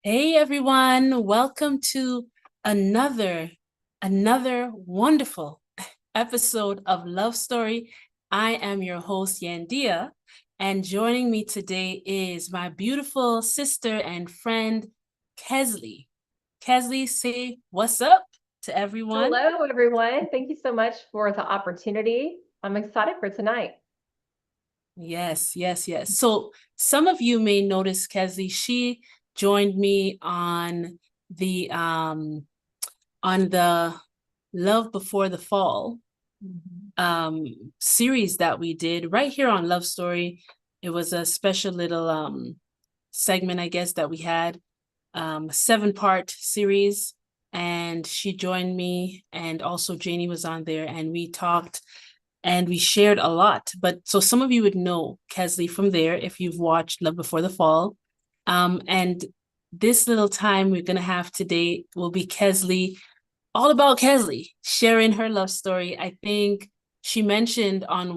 Hey everyone, welcome to another wonderful episode of Love Story. I am your host Yandea, and joining me today is my beautiful sister and friend Kesley. Kesley, say what's up to everyone. Hello, everyone. Thank you so much for the opportunity. I'm excited for tonight. Yes, yes, yes. So some of you may notice Kesley, she joined me the um on the Love Before the Fall Mhm. series that we did right here on Love Story. It was a special little segment, I guess, that we had, a 7-part series, and she joined me, and also Janie was on there, and we talked and we shared a lot. But so some of you would know Kesley from there if you've watched Love Before the Fall. And this little time we're gonna have today will be Kesley, all about Kesley sharing her love story. I think she mentioned on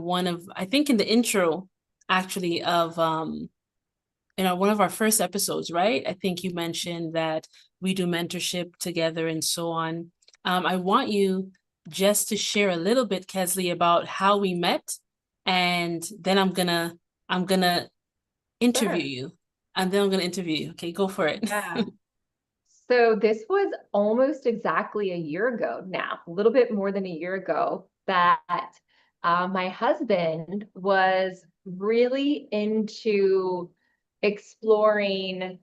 I think in the intro actually of one of our first episodes, right? I think you mentioned that we do mentorship together and so on. I want you just to share a little bit, Kesley, about how we met, and then I'm gonna interview Sure. you, and then I'm gonna interview you. Okay, go for it. Yeah. So this was almost exactly a year ago now, a little bit more than a year ago, that my husband was really into exploring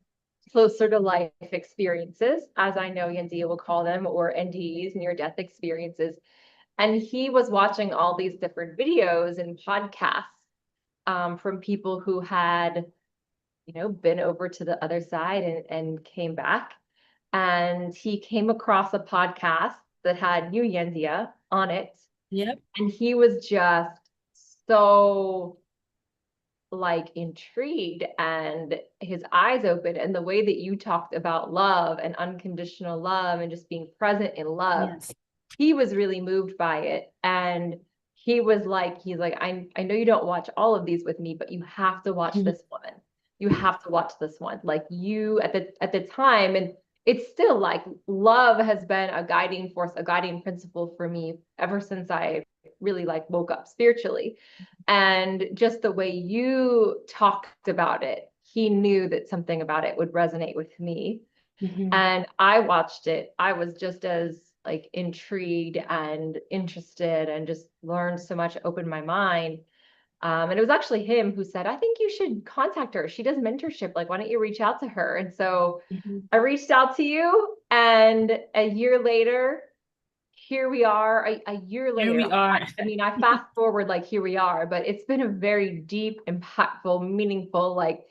closer to life experiences, as I know Yandea will call them, or NDEs, near death experiences. And he was watching all these different videos and podcasts from people who had, been over to the other side and came back. And he came across a podcast that had you, Yandea, on it. Yep. And he was just so like intrigued and his eyes open, and the way that you talked about love and unconditional love and just being present in love, Yes. he was really moved by it. And he's like, I know you don't watch all of these with me, but you have to watch Mhm. this one. You have to watch this one. Like you at the time, and it's still like love has been a guiding force, a guiding principle for me ever since I really like woke up spiritually. And just the way you talked about it, he knew that something about it would resonate with me. Mhm. And I watched it. I was just as like intrigued and interested and just learned so much, opened my mind. And it was actually him who said, I think you should contact her. She does mentorship. Like, why don't you reach out to her? And so Mhm. I reached out to you, and a year later, here we are, a year Here later. we are. I mean, I fast forward, like here we are, but it's been a very deep, impactful, meaningful, like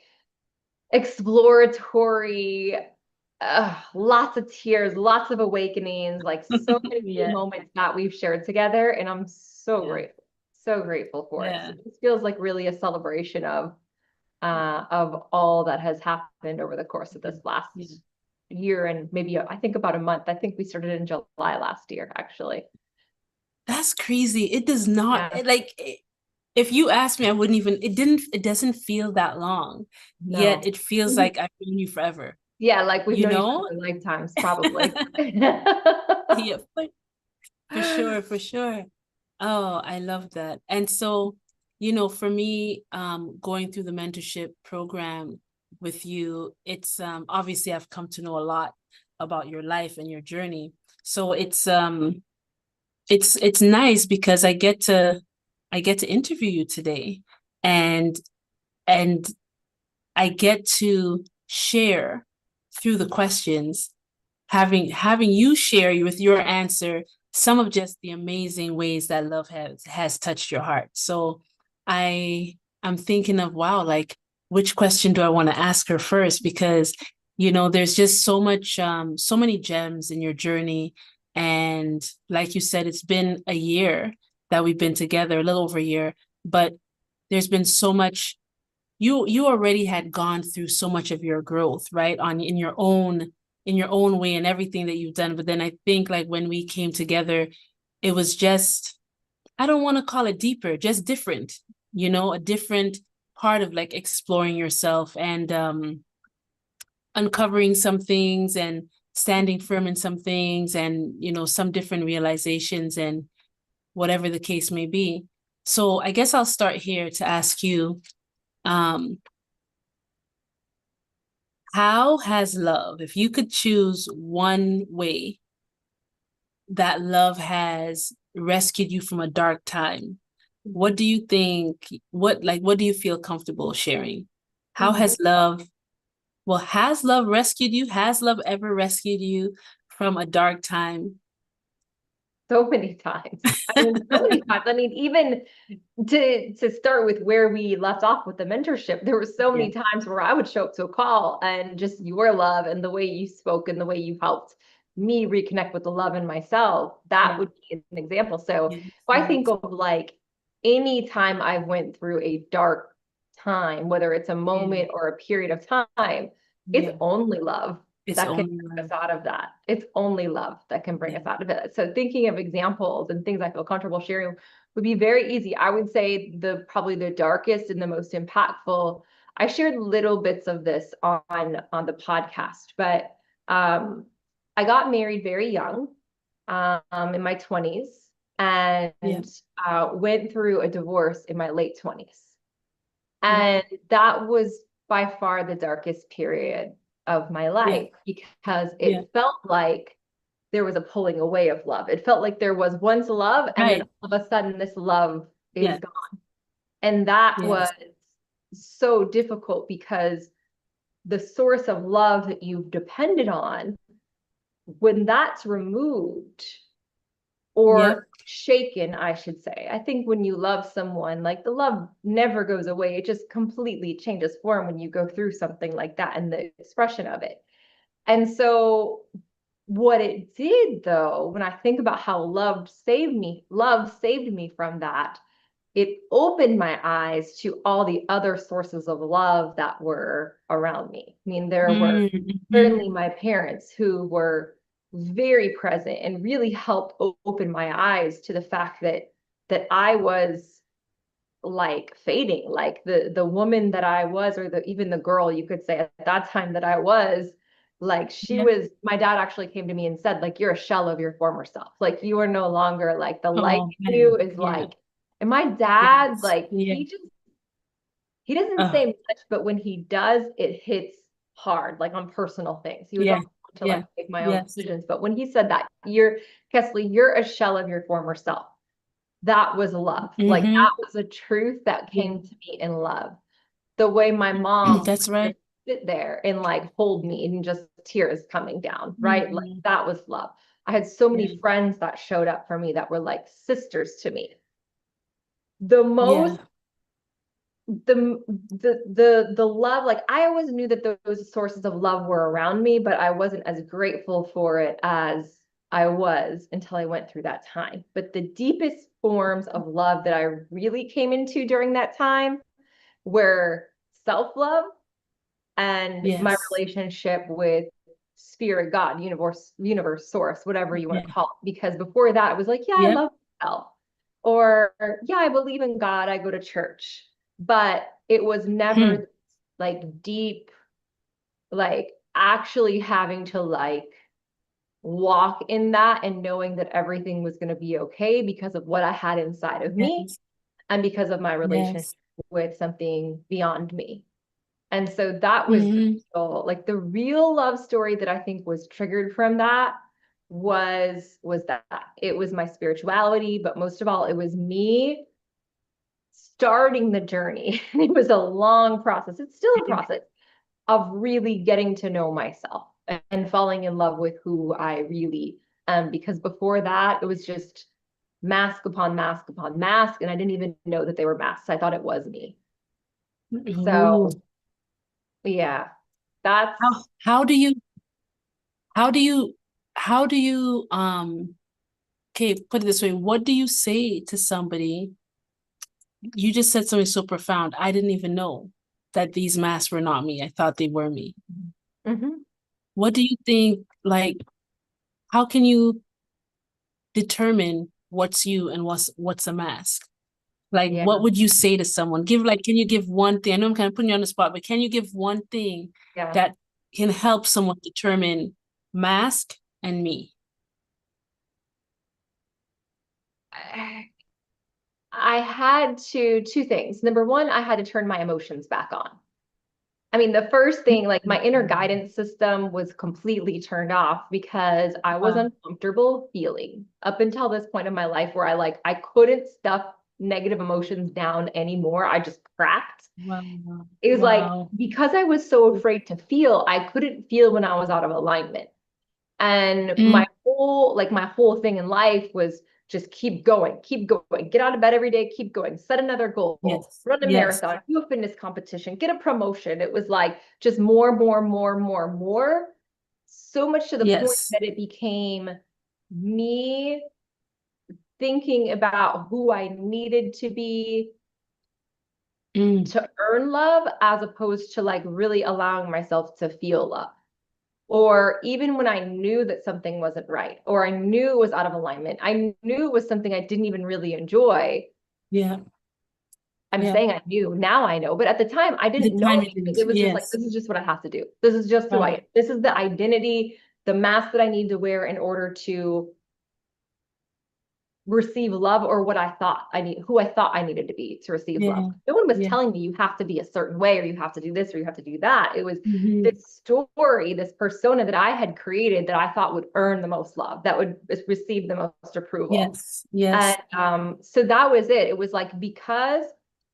exploratory, lots of tears, lots of awakenings, like so many Yeah. moments that we've shared together. And I'm Yeah. so grateful for it. So Yeah. this feels like really a celebration of all that has happened over the course of this last Yeah. year, and maybe I think about a month. I think we started in July last year, actually. That's crazy. It does not Yeah. if you asked me, I wouldn't even, it doesn't feel that long. Yet No. it feels like I've known you forever, Yeah, like we've you known each know? other lifetimes, probably. Yeah, for sure, for sure. Oh, I love that. And so, for me, going through the mentorship program with you, it's obviously I've come to know a lot about your life and your journey. So it's nice because I get to interview you today, and and I get to share through the questions, having you share with your answer some of just the amazing ways that love has touched your heart. So I'm thinking of, wow, like, which question do I want to ask her first? Because there's just so many gems in your journey. And like you said, it's been a year that we've been together, a little over a year, but there's been so much. You already had gone through so much of your growth, right, on in your own way, and everything that you've done. But then I think, like, when we came together, it was just, I don't want to call it deeper, just different, a different part of like exploring yourself. And uncovering some things and standing firm in some things, and some different realizations, and whatever the case may be. So I guess I'll start here to ask you, how has love, if you could choose one way that love has rescued you from a dark time, what do you think, what do you feel comfortable sharing? How has love rescued you? Has love ever rescued you from a dark time? So many times. I mean, so many times. I mean, even to start with where we left off with the mentorship, there were so many times where I would show up to a call and just your love and the way you spoke and the way you helped me reconnect with the love in myself, that would be an example. So if I think of like any time I went through a dark time, whether it's a moment or a period of time, it's only love that can bring us out of that. It's only love that can bring us out of it. So thinking of examples and things I feel comfortable sharing would be very easy. I would say probably the darkest and the most impactful. I shared little bits of this on the podcast, but I got married very young, in my 20s, and went through a divorce in my late 20s. And that was by far the darkest period of my life, because it felt like there was a pulling away of love. It felt like there was once love, and then all of a sudden this love is gone. And that was so difficult, because the source of love that you've depended on, when that's removed or shaken, I should say. I think when you love someone, like, the love never goes away. It just completely changes form when you go through something like that and the expression of it. And so what it did, though, when I think about how love saved me from that, it opened my eyes to all the other sources of love that were around me. I mean, there were certainly my parents, who were very present and really helped open my eyes to the fact that I was like fading, like the woman that I was, or even the girl, you could say, at that time that I was, like, she was, my dad actually came to me and said, like, you're a shell of your former self. Like, you are no longer like the light you is like. And my dad, like, he doesn't say much, but when he does, it hits hard, like on personal things. He was able to like make my own decisions. But when he said that, Kesley, you're a shell of your former self, that was love. Like, that was a truth that came to me in love. The way my mom that's right, sit there and like hold me, and just tears coming down, right? Like, that was love. I had so many friends that showed up for me that were like sisters to me. The most the love, like, I always knew that those sources of love were around me, but I wasn't as grateful for it as I was until I went through that time. But the deepest forms of love that I really came into during that time were self-love and my relationship with spirit, God, universe, source, whatever you want to call it. Because before that, it was like, I love myself, or I believe in God, I go to church. But it was never like deep, like actually having to like walk in that and knowing that everything was going to be okay because of what I had inside of me, and because of my relationship with something beyond me. And so that was like the real love story that I think was triggered from that was that it was my spirituality, but most of all, it was me starting the journey. It was a long process. It's still a process of really getting to know myself and falling in love with who I really am. Because before that, it was just mask upon mask upon mask, and I didn't even know that they were masks. I thought it was me. So yeah, that's how do you okay, put it this way, what do you say to somebody? You just said something so profound. I didn't even know that these masks were not me. I thought they were me. What do you think, like, how can you determine what's you and what's a mask? Like, what would you say to someone? Can you give one thing? I know I'm kind of putting you on the spot, but can you give one thing that can help someone determine mask and me? I had to, two things. Number one, I had to turn my emotions back on. I mean, the first thing, like my inner guidance system was completely turned off because I was Wow. uncomfortable feeling up until this point in my life where I couldn't stuff negative emotions down anymore. I just cracked. Wow. It was like, Wow. because I was so afraid to feel, I couldn't feel when I was out of alignment. And Mm, my whole thing in life was just keep going, get out of bed every day, keep going, set another goal, yes. run a Yes. marathon, do a fitness competition, get a promotion. It was like just more, more, more, more, more. So much to the point Yes. that it became me thinking about who I needed to be Mm, to earn love as opposed to like really allowing myself to feel love. Or even when I knew that something wasn't right, or I knew it was out of alignment, I knew it was something I didn't even really enjoy. yeah. I'm Yeah. saying I knew, now I know, but at the time I The didn't know time it because is. it was just like, Yes. this is just what I have to do. This is just who I am. Wow. This is the identity, the mask that I need to wear in order to receive love, or what I thought I need, who I thought I needed to be to receive love. Yeah. No one was Yeah. telling me you have to be a certain way, or you have to do this, or you have to do that. It was Mm-hmm. this story, this persona that I had created that I thought would earn the most love, that would receive the most approval. Yes. And Yes. so that was it. It was like, because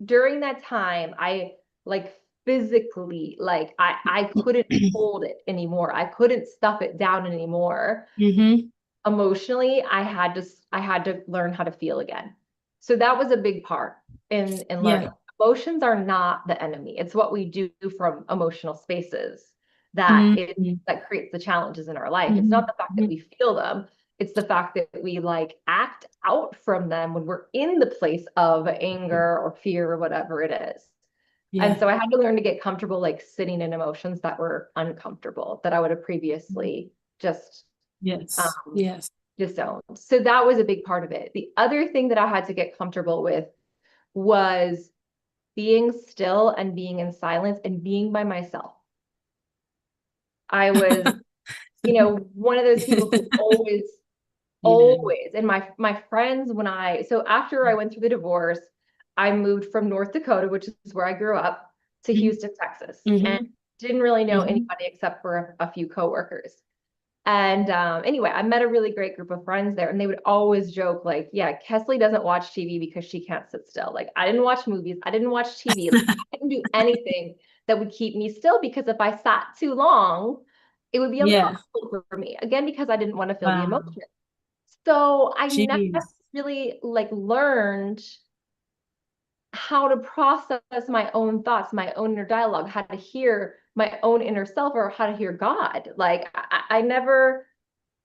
during that time, I like physically, like I couldn't hold it anymore. I couldn't stuff it down anymore. Mm-hmm. Emotionally, I had to learn how to feel again. So that was a big part in learning. Yeah. Emotions are not the enemy. It's what we do from emotional spaces Mm-hmm. that creates the challenges in our life. It's not the fact that Mm-hmm. we feel them. It's the fact that we like act out from them when we're in the place of anger or fear or whatever it is. And Yeah. so I had to learn to get comfortable, like sitting in emotions that were uncomfortable, that I would have previously just Yes. um, Yes. disowned. So that was a big part of it. The other thing that I had to get comfortable with was being still and being in silence and being by myself. I was, one of those people who Yeah. always, and my friends, so after I went through the divorce, I moved from North Dakota, which is where I grew up, to Houston, Texas, and Mm-hmm. didn't really know Mm-hmm. anybody except for a few coworkers. And anyway, I met a really great group of friends there, and they would always joke, like, yeah, Kesley doesn't watch TV because she can't sit still. Like, I didn't watch movies, I didn't watch TV, like, I didn't do anything that would keep me still, because if I sat too long, it would be Yeah. uncomfortable for me. Again, because I didn't want to feel the Wow. emotion. So I never Jeez. really like learned how to process my own thoughts, my own inner dialogue, how to hear my own inner self, or how to hear God. Like I never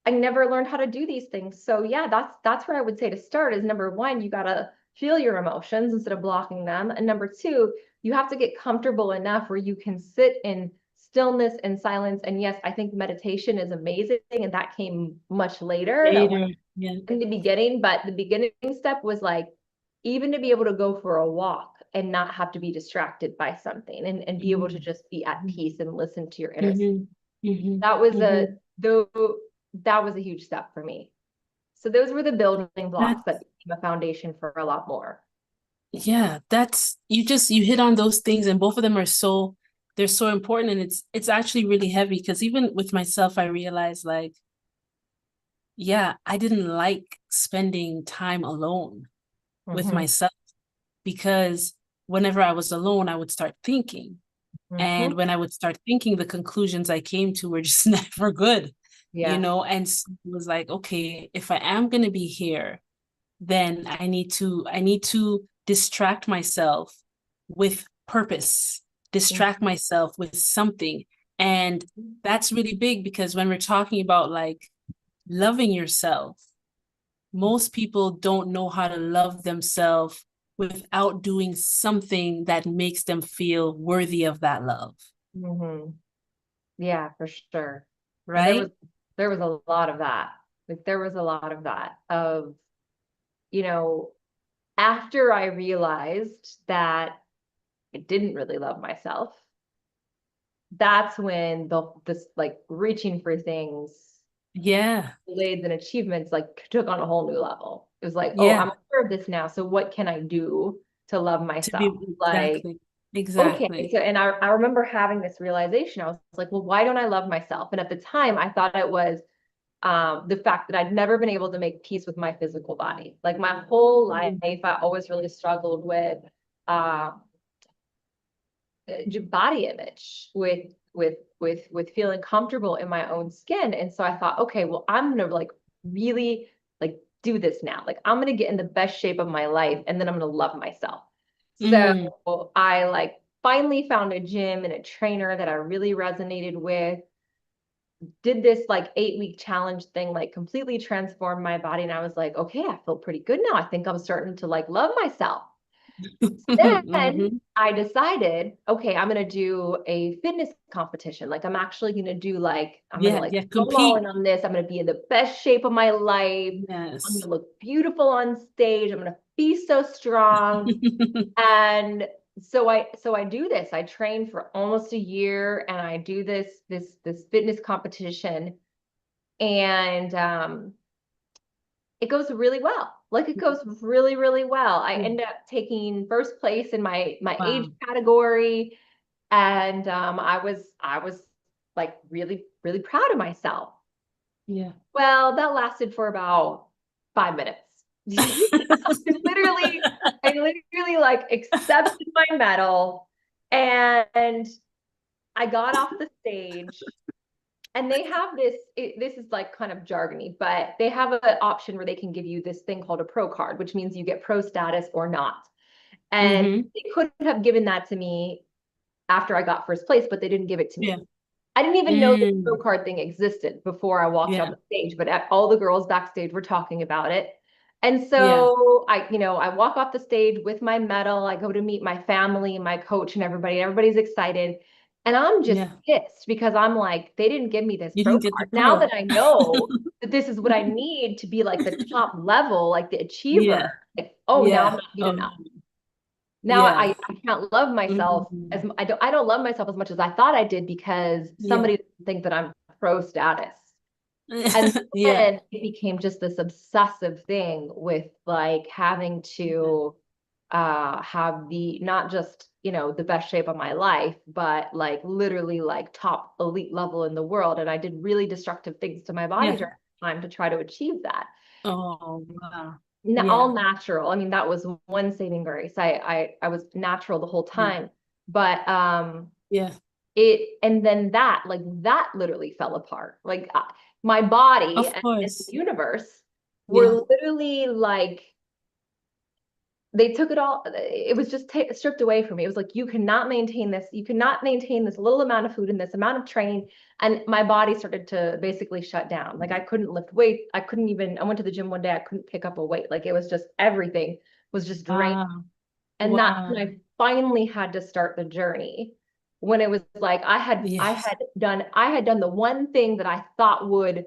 learned how to do these things. So yeah, that's where I would say to start is, number one, you gotta feel your emotions instead of blocking them. And number two, you have to get comfortable enough where you can sit in stillness and silence. And yes, I think meditation is amazing, and that came much later. That Later. Yeah. in the beginning, but the beginning step was like, even to be able to go for a walk and not have to be distracted by something, and be able to just be at peace and listen to your inner. Mm-hmm. Mm-hmm. That was Mm-hmm. though that was a huge step for me. So those were the building blocks that That's, became a foundation for a lot more. yeah, you hit on those things, and both of them they're so important, and it's actually really heavy because even with myself I realized, like, yeah, I didn't like spending time alone with Mm-hmm. myself, because whenever I was alone I would start thinking, and Mm-hmm. when I would start thinking, the conclusions I came to were just never good, Yes. and so it was like, okay, if I am going to be here, then I need to distract myself with purpose, distract Mm-hmm. myself with something. And that's really big, because when we're talking about like loving yourself, most people don't know how to love themselves without doing something that makes them feel worthy of that love, Mm-hmm. Yeah, for sure. And right? there was a lot of that. Like there was a lot of that of, you know, after I realized that I didn't really love myself, that's when this like reaching for things, Yeah. accolades and achievements like took on a whole new level. It was like, oh, Yeah. I'm aware of this now. So what can I do to love To be myself? Like, exactly. okay. Exactly. So, and I remember having this realization. I was like, well, why don't I love myself? And at the time I thought it was the fact that I'd never been able to make peace with my physical body. Like my whole life, Mhm. I always really struggled with uh, body image, with feeling comfortable in my own skin. And so I thought, okay, well, I'm gonna like really like do this now. Like I'm gonna get in the best shape of my life, and then I'm gonna love myself. So Mm. I like finally found a gym and a trainer that I really resonated with, did this like 8-week challenge thing, like completely transformed my body. And I was like, okay, I feel pretty good now. I think I'm starting to like love myself. Then Mhm. I decided, okay, I'm gonna do a fitness competition. Like I'm actually gonna do like, I'm gonna Yeah, like yeah, go all compete. in on this. I'm gonna be in the best shape of my life. I'm Yes. gonna look beautiful on stage. I'm gonna be so strong. And so I do this. I train for almost a year and I do this fitness competition. And it goes really well. Like it goes really, really well. I Yeah. end up taking first place in my age Wow. category. And I was like really, really proud of myself. Yeah. Well, that lasted for about 5 minutes. I literally like accepted my medal and I got off the stage. And they have this is like kind of jargony, but they have an option where they can give you this thing called a pro card, which means you get pro status or not. And Mm-hmm. they could have given that to me after I got first place, but they didn't give it to Yeah. me. I didn't even know this pro Mm. card thing existed before I walked on Yeah. the stage, but all the girls backstage were talking about it. And Yeah. so I walk off the stage with my medal. I go to meet my family, my coach, and everybody. Everybody's excited. And I'm just Yeah. pissed because I'm like, they didn't give me this You pro didn't get the card. Now that pro. I know that this is what I need to be like the top level, like the achiever, Yeah. like, oh, now I'm Yeah. not good enough. Oh, Now yeah. I can't love myself as Mhm. I don't love myself as much as I thought I did because Yeah. somebody didn't think that I'm pro status. And Yeah. then it became just this obsessive thing with like having to have the not just, the best shape of my life, but like literally like top elite level in the world. And I did really destructive things to my body Yeah. during the time to try to achieve that. Oh, wow. All Yeah. natural. I mean, that was one saving grace. I was natural the whole Yeah. time, but Yeah. and then that literally fell apart. Like my body Of and the course. universe Yeah. were literally like they took it all. It was just stripped away from me. It was like you cannot maintain this. You cannot maintain this little amount of food and this amount of training. And my body started to basically shut down. Like I couldn't lift weight. I couldn't even. I went to the gym one day. I couldn't pick up a weight. Like it was just everything was just drained. Wow. And that's Wow. when I finally had to start the journey. When it was like Yes. I had done the one thing that I thought would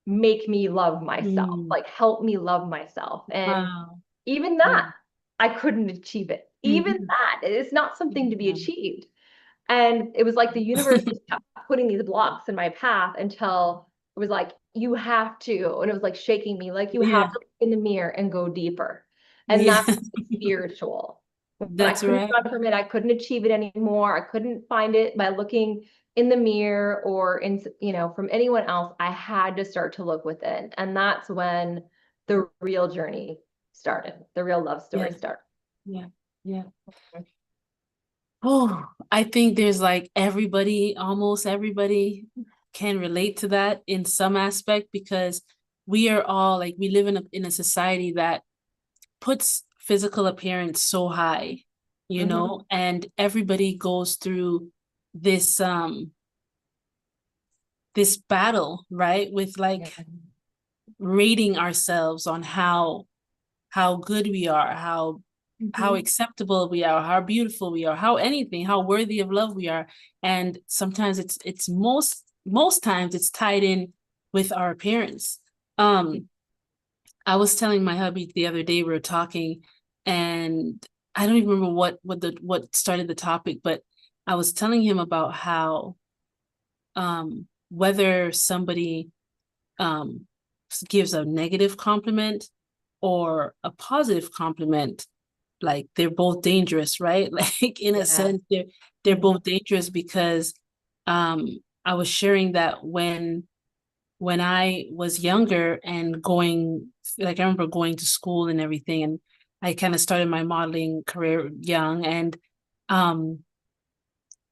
make me love myself, Mm. like help me love myself. And Wow. even Yeah. that, I couldn't achieve it. Even Mhm. that, it's not something to be Yeah. achieved. And it was like the universe just kept putting these blocks in my path until it was like, you have to. And it was like shaking me, like, you have Yeah. to look in the mirror and go deeper. And Yeah. that's spiritual. When I That's couldn't right. run from it, I couldn't achieve it anymore. I couldn't find it by looking in the mirror or from anyone else. I had to start to look within. And that's when the real journey started, the real love story Yeah. started. Yeah. Yeah. Oh, I think there's like everybody, almost everybody can relate to that in some aspect because we are all like we live in a society that puts physical appearance so high, Mm-hmm. and everybody goes through this this battle, right? With Yeah. like rating ourselves on how good we are, how Mm-hmm. acceptable we are, how beautiful we are, how anything, how worthy of love we are. And sometimes it's most times it's tied in with our appearance. I was telling my hubby the other day, we were talking, and I don't even remember what started the topic, but I was telling him about how whether somebody um gives a negative compliment or a positive compliment, like they're both dangerous, right? Like in a Yes. sense, they're both dangerous because I was sharing that when I was younger and going, like I remember going to school and everything, and I kind of started my modeling career young, and um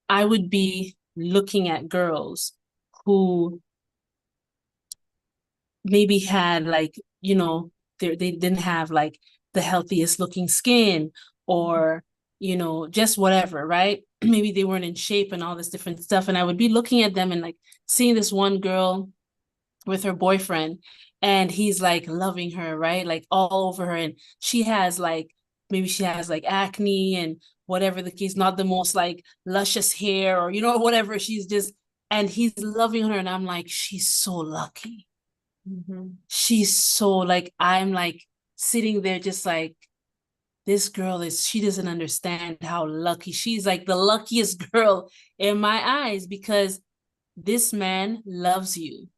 I would be looking at girls who maybe had like, they didn't have like the healthiest looking skin, or just whatever, right? Maybe they weren't in shape and all this different stuff, and I would be looking at them and like seeing this one girl with her boyfriend, and he's like loving her, right? Like all over her, and she has like, maybe she has like acne and whatever the case, not the most like luscious hair, or whatever, she's just, and he's loving her, and I'm like, she's so lucky. Mm-hmm. She's so like, I'm like sitting there just like, this girl is, she doesn't understand how lucky, she's like the luckiest girl in my eyes, because this man loves you,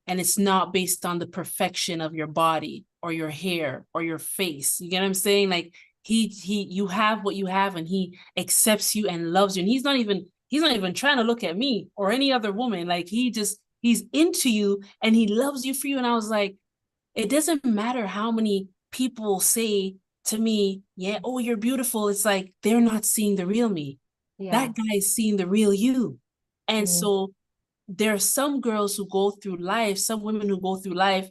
and it's not based on the perfection of your body or your hair or your face. You get what I'm saying? Like you have what you have, and he accepts you and loves you, and he's not even trying to look at me or any other woman. Like he's into you, and he loves you for you. And I was like, it doesn't matter how many people say to me, yeah, oh, you're beautiful. It's like they're not seeing the real me. Yeah. That guy is seeing the real you. And Mm-hmm. so there are some girls who go through life, some women who go through life,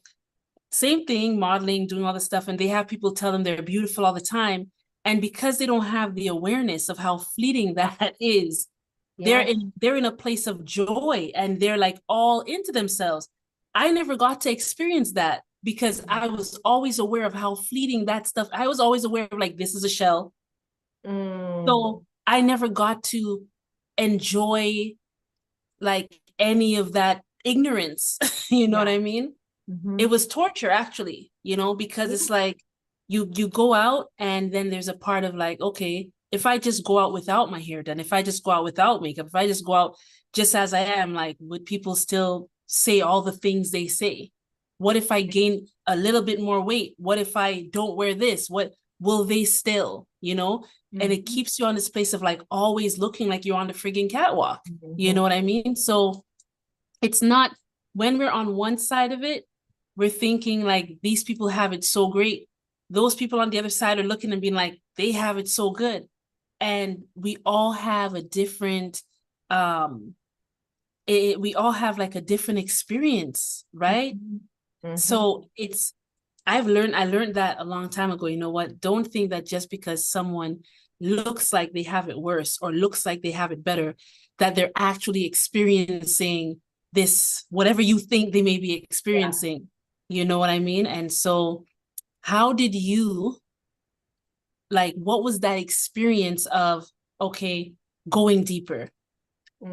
same thing, modeling, doing all this stuff, and they have people tell them they're beautiful all the time. And because they don't have the awareness of how fleeting that is, they're Yes. in a place of joy, and they're like all into themselves. I never got to experience that because I was always aware of how fleeting that stuff. I was always aware of like, this is a shell. Mm. So I never got to enjoy like any of that ignorance. You know what Yeah. I mean? Mm-hmm. It was torture actually, because Yeah. it's like you go out, and then there's a part of like, okay, if I just go out without my hair done, if I just go out without makeup, if I just go out just as I am, like, would people still say all the things they say? What if I gain a little bit more weight? What if I don't wear this? What will they still, and it Mm-hmm. keeps you on this place of like always looking like you're on the frigging catwalk. You Mm-hmm. know what I mean? So it's not, when we're on one side of it, we're thinking like, these people have it so great. Those people on the other side are looking and being like, they have it so good. And we all have a different, um, we all have like a different experience, right? Mm-hmm. Mm-hmm. So I learned that a long time ago. You know what? Don't think that just because someone looks like they have it worse or looks like they have it better, that they're actually experiencing this, whatever you think they may be Yeah. experiencing. You know what I mean? And so, how did you, like, what was that experience of, okay, going deeper?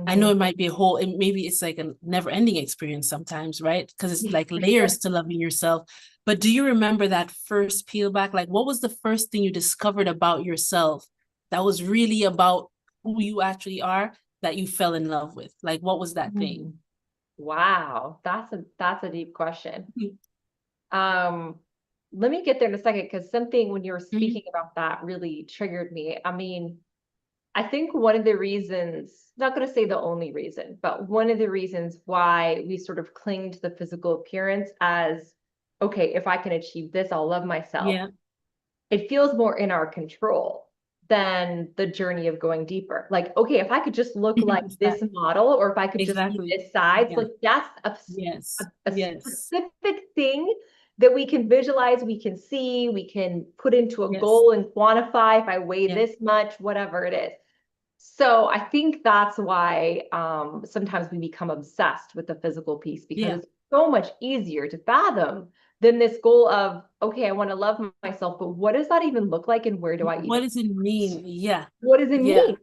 I know Mm-hmm. it might be maybe it's like a never ending experience sometimes, right? Because it's Yeah, like for sure. layers to loving yourself. But do you remember that first peel back? Like, what was the first thing you discovered about yourself that was really about who you actually are, that you fell in love with? Like, what was that thing? Mm. Wow, that's a deep question. Um, Let me get there in a second because something when you were Mm-hmm. speaking about that really triggered me. I mean, I think one of the reasons, not going to say the only reason, but one of the reasons why we sort of cling to the physical appearance as, okay, if I can achieve this, I'll love myself. Yeah. It feels more in our control than the journey of going deeper. Like, okay, if I could just look like this Exactly. model, or if I could just be Exactly. this size, Yeah. like that's Yes. a Yes. specific thing that we can visualize, we can see, we can put into a Yes. goal and quantify if I weigh Yeah. this much, whatever it is. So I think that's why sometimes we become obsessed with the physical piece because Yeah. it's so much easier to fathom than this goal of, okay, I want to love myself, but what does that even look like and where do I What even, does it mean? Yeah. what does it Yeah. mean?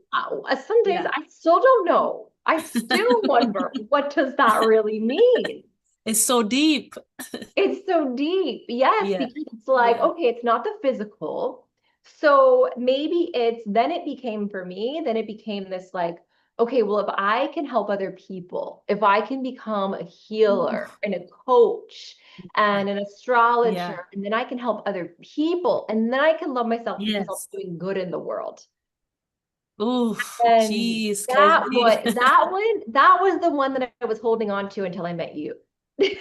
Some days Yeah. I still don't know. I still wonder, what does that really mean? It's so deep. It's so deep. Yes, Yeah. because it's like, Yeah. okay, it's not the physical. So maybe it's, then it became for me, then it became this like, okay, well, if I can help other people, if I can become a Ooh, healer and a coach yeah. and an Yeah. astrologer, and then I can help other people, and then I can love myself because I'm Yes. doing good in the world. Oof. And Jeez, that Kesley. was that was the one that I was holding on to until I met you. That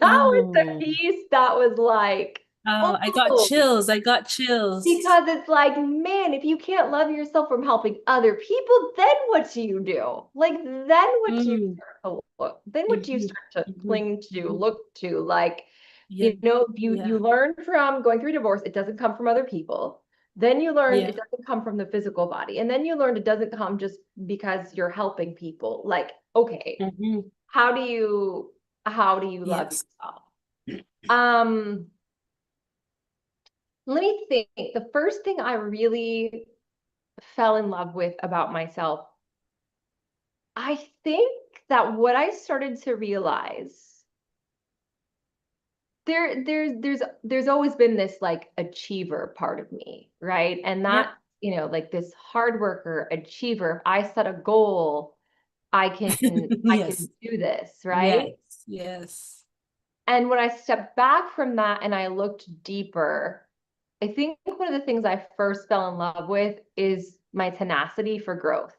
was the Oh. piece that was like, Oh, I got oh, chills. I got chills. because it's like, man, if you can't love yourself from helping other people, then what do you do? Like, then what do you Mm. start to look? Then what do you Hmm. start to Hmm. cling to, Hmm. look to? Like, Yeah. you Yeah. learn from going through divorce, it doesn't come from other people. Then you learn Yeah. it doesn't come from the physical body. And then you learn it doesn't come just because you're helping people. Like, okay, Hmm. how do you love Yes. yourself? Um, let me think. The first thing I really fell in love with about myself, I think that what I started to realize, there's always been this like achiever part of me, right? And Yep. that, like this hard worker, achiever, if I set a goal, I can Yes. do this, Yes. right? Yes. And when I stepped back from that and I looked deeper, I think one of the things I first fell in love with is my tenacity for growth.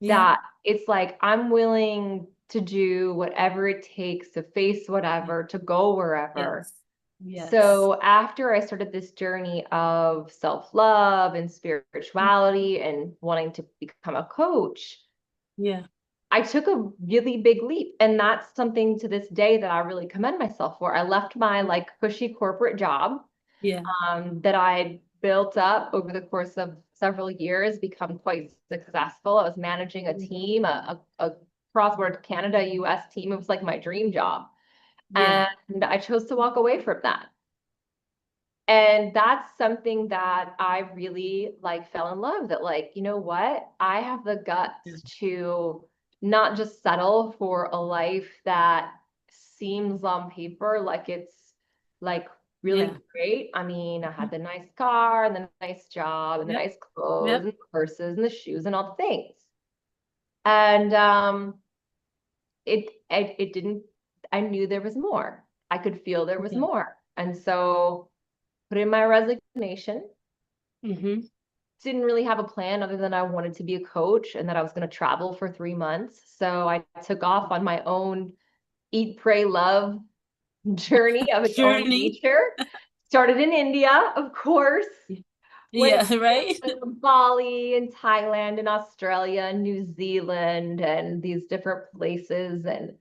Yeah. That it's like I'm willing to do whatever it takes to face Yeah. whatever, to go wherever. Yes. Yes. So after I started this journey of self-love and spirituality and wanting to become a coach, Yeah. I took a really big leap. And that's something to this day that I really commend myself for. I left my like cushy corporate job Yeah. that I built up over the course of several years, become quite successful. I was managing a team, a cross-border Canada, US team. It was like my dream job. Yeah. And I chose to walk away from that. And that's something that I really like fell in love that like, you know what? I have the Yeah. guts to not just settle for a life that seems on paper like it's like Yeah. really great. I mean, I had the nice car and the nice job and the Yep. nice clothes Yep. and the purses and the shoes and all the things. And it didn't, I knew there was more. I could feel there was Yeah. more. And so put in my resignation. Mm-hmm. Didn't really have a plan other than I wanted to be a coach and that I was going to travel for 3 months. So I took off on my own eat, pray, love journey of its own Journey. nature. Started in India, of course. Went Yeah. Right. to Bali and Thailand and Australia and New Zealand and these different places. And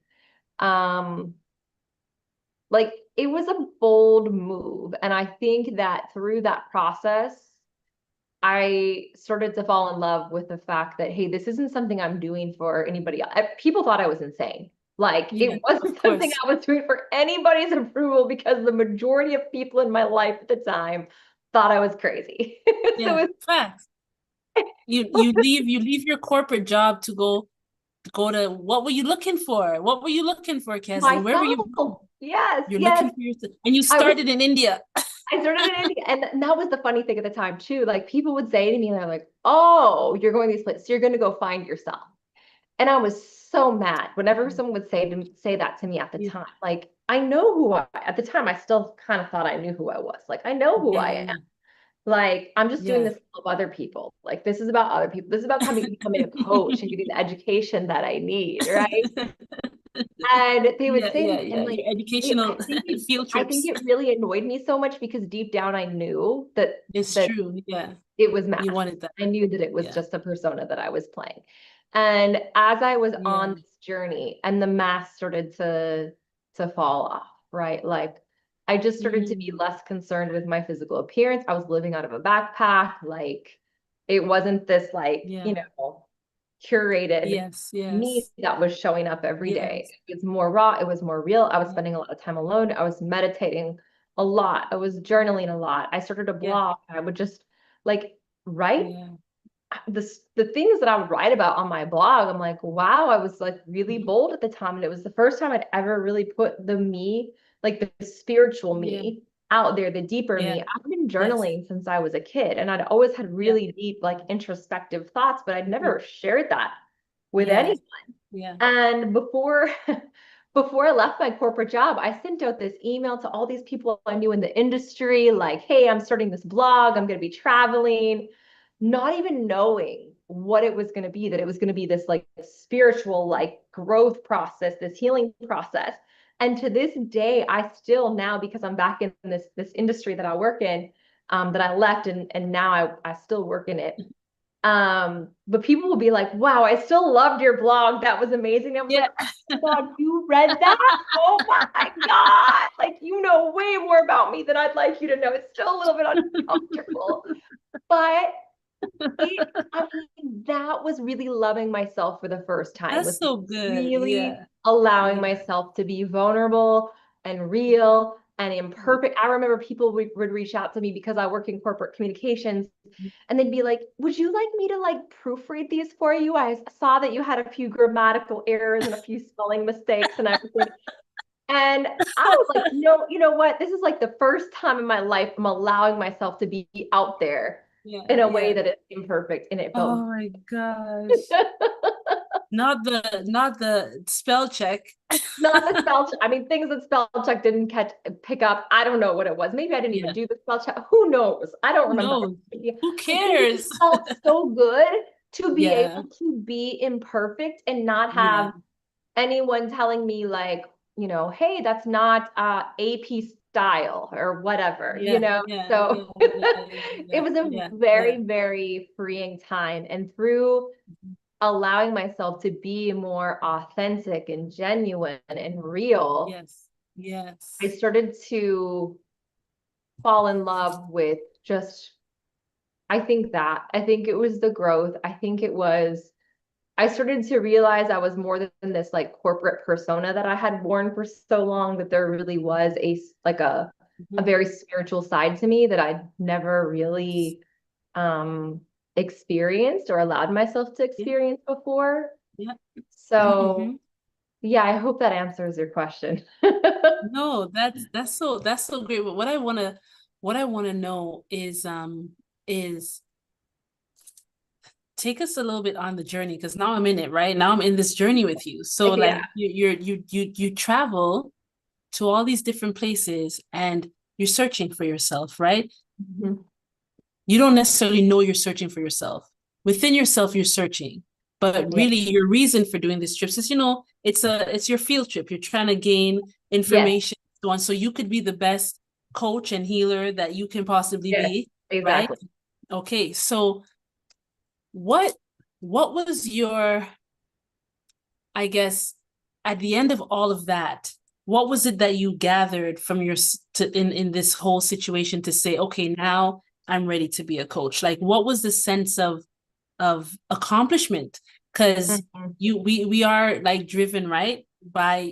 um, like it was a bold move. And I think that through that process, I started to fall in love with the fact that, hey, this isn't something I'm doing for anybody else. People thought I was insane. Like Yeah. it Of wasn't something course. I was doing for anybody's approval because the majority of people in my life at the time thought I was crazy. So Yeah. Facts. You leave your corporate job to go to what were you looking for? What were you looking for, Kesley? Where were you myself, going? yes, You're yes. looking for yourself. And you I was started in India. I started in India, and that was the funny thing at the time too. Like people would say to me, they're like, "Oh, you're going to these places, so you're going to go find yourself." And I was so mad whenever someone would say that to me at the Yeah. time. Like I know at the time I still kind of thought I knew who I was. Like I know who Yeah. I am. Yeah. Like I'm just doing Yeah. this to help other people. Like this is about other people. This is about becoming a coach and getting the education that I need, right? And they would Yeah. say to Yeah. me, and Yeah. like Your educational field I think trips. it really annoyed me so much because deep down I knew that It's that true. Yeah. it was You masked. wanted that. I knew that it was Yeah. just a persona that I was playing. And as I was Yeah. on this journey and the mask started to fall off, right? Like I just started to be Mm. less concerned with my physical appearance. I was living out of a backpack. Like it wasn't this like, Yeah. curated Yes. me Yes. that was showing up every day. Yes. It was more raw, it was more real. I was Yeah. spending a lot of time alone. I was meditating a lot. I was journaling a lot. I started a Yeah. blog. I would just like write Yeah. the things that I would write about on my blog. I'm like, wow, I was like really Mhm. bold at the time. And it was the first time I'd ever really put the me, like the spiritual Yeah. me out there, the deeper Yeah. me. I've been Yes. journaling since I was a kid and I'd always had Yeah. really deep, like introspective thoughts, but I'd Yeah. never shared that with Yes. anyone. Yeah. And before before I left my corporate job, I sent out this email to all these people I knew in the industry, like, hey, I'm starting this blog, I'm going to be traveling, not even knowing what it was going to be, that it was going to be this like spiritual, like growth process, this healing process. And to this day, I still now, because I'm back in this industry that I work in, that I left and now I still work in it. But people will be like, wow, I still loved your blog. That was amazing. I was Yeah. like, oh my God, you read that? Oh my God. Like, you know way more about me than I'd like you to know. It's still a little bit uncomfortable. But I mean, that was really loving myself for the first time, That's was so good. really Yeah. allowing Yeah. myself to be vulnerable and real and imperfect. I remember people would reach out to me because I work in corporate communications, and they'd be like, would you like me to like proofread these for you? I saw that you had a few grammatical errors and a few spelling mistakes and everything. And I was like, no, you know what? This is like the first time in my life I'm allowing myself to be out there Yeah. in a way Yeah. that is imperfect. And it felt Oh my gosh. Not the spell check. not the spell check. I mean, things that spell check didn't pick up. I don't know what it was. Maybe I didn't even Yeah. do the spell check. Who knows? I don't Who remember. knows? Who But it cares? just felt so good to be Yeah. able to be imperfect and not Yeah. have anyone telling me like, hey, that's not AP style or whatever, Yeah. Yeah. So Yeah. Yeah. it Yeah. was a Yeah. Yeah. very, very freeing time. And through allowing myself to be more authentic and genuine and real, Yes. I Yes. started to fall in love with just, I think it was the growth. I started to realize I was more than this like corporate persona that I had worn for so long, that there really was like a Mhm. very spiritual side to me that I'd never really um experienced or allowed myself to Yeah. experience before. Yeah. So Mm-hmm. yeah, I hope that answers your question. No, that's so great. But what I wanna know is take us a little bit on the journey, because now I'm in it, right? Now I'm in this journey with you. So Yeah. like you travel to all these different places and you're searching for yourself, right? Mhm. You don't necessarily know you're searching for yourself. Within yourself, you're searching. But Yeah. really your reason for doing this trip is, it's your field trip. You're trying to gain Yes. information, so on. So you could be the best coach and healer that you can possibly Yes. be, right? Exactly. Okay, so what what was your, I guess, at the end of all of that, what was it that you gathered from in this whole situation to say, okay, now I'm ready to be a coach? Like, what was the sense of accomplishment? Because Mhm. we are like driven, right?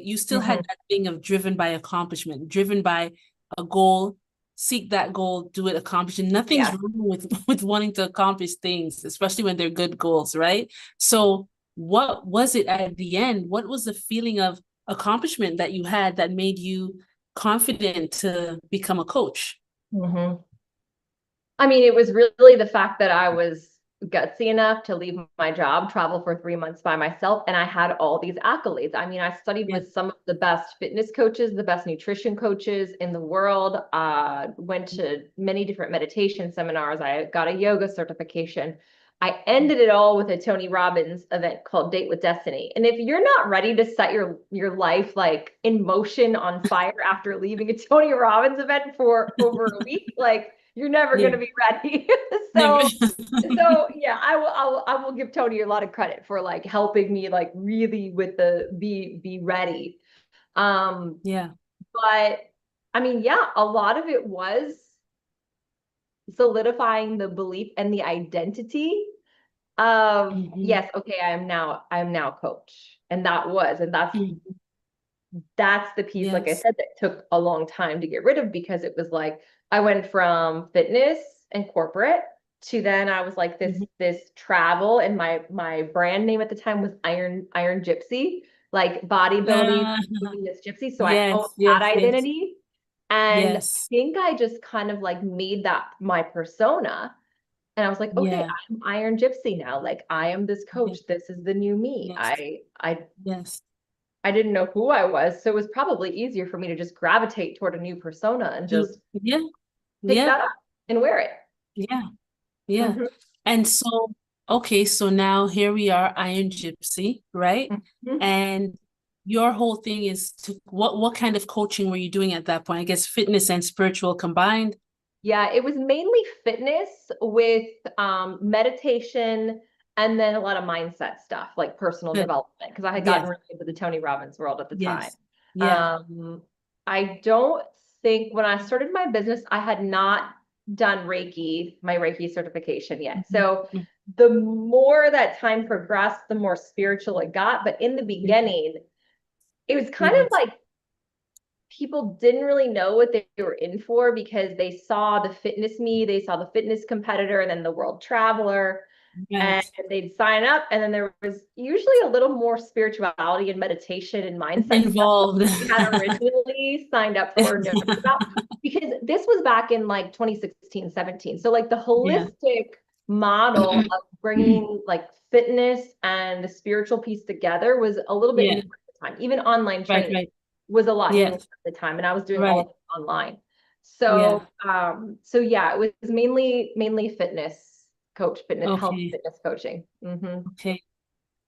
You still had Mhm. that thing of driven by accomplishment, driven by a goal, seek that goal, do it, accomplish it. Nothing's Yeah. wrong with wanting to accomplish things, especially when they're good goals, right? So what was it at the end? What was the feeling of accomplishment that you had that made you confident to become a coach? Mhm. I mean, it was really the fact that I was gutsy enough to leave my job, travel for 3 months by myself, and I had all these accolades. I mean, I studied Yeah. with some of the best fitness coaches, the best nutrition coaches in the world, went to many different meditation seminars. I got a yoga certification. I ended it all with a Tony Robbins event called Date with Destiny. And if you're not ready to set your life like in motion on fire after leaving a Tony Robbins event for over a week, like you're never going Yeah. to be ready. Never. So yeah, I will give Tony a lot of credit for like helping me like really with the be ready. Um, Yeah. but I mean, yeah, a lot of it was solidifying the belief and the identity of Hmm. yes, okay, I'm now coach. And that's the piece, like I Yes. said, that took a long time to get rid of, because it was like I went from fitness and corporate to then I was like this Mhm. this travel, and my brand name at the time was Iron Gypsy, like bodybuilding Uh, this gypsy. So I owned yes, that yes, yes, identity. And I yes. think I just kind of like made that my persona. And I was like, okay, Yeah. I'm Iron Gypsy now. Like I am this Yeah. coach. This is the new me. Yes. I Yes. I didn't know who I was. So it was probably easier for me to just gravitate toward a new persona and just Yeah. pick Yeah. that up and wear it. Yeah. Yeah. Mhm. And so, okay, so now here we are, Iron Gypsy, right? Mhm. And your whole thing is to what kind of coaching were you doing at that point? I guess fitness and spiritual combined. Yeah, it was mainly fitness with meditation and then a lot of mindset stuff like personal Good. development because I had gotten Yes. really into the Tony Robbins world at the time. Yes. Yeah. Um, I don't think when I started my business, I had not done Reiki, my Reiki certification yet. Mhm. So the more that time progressed, the more spiritual it got. But in the Mhm. beginning, it was kind of Yes. like people didn't really know what they were in for because they saw the fitness me, they saw the fitness competitor, and then the world traveler, and Right. they'd sign up. And then there was usually a little more spirituality and meditation and mindset stuff Involved. we had originally signed up for or known about because this was back in like 2016, 17. So like the Yeah. holistic model of bringing like fitness and the spiritual piece together was a little bit new Yeah. at the time. Even online Right, training right. was a lot newer Yes. at the time, and I was doing all of Right. it online. Yeah. So yeah, it was mainly fitness coach, fitness health, Okay. fitness coaching. Okay.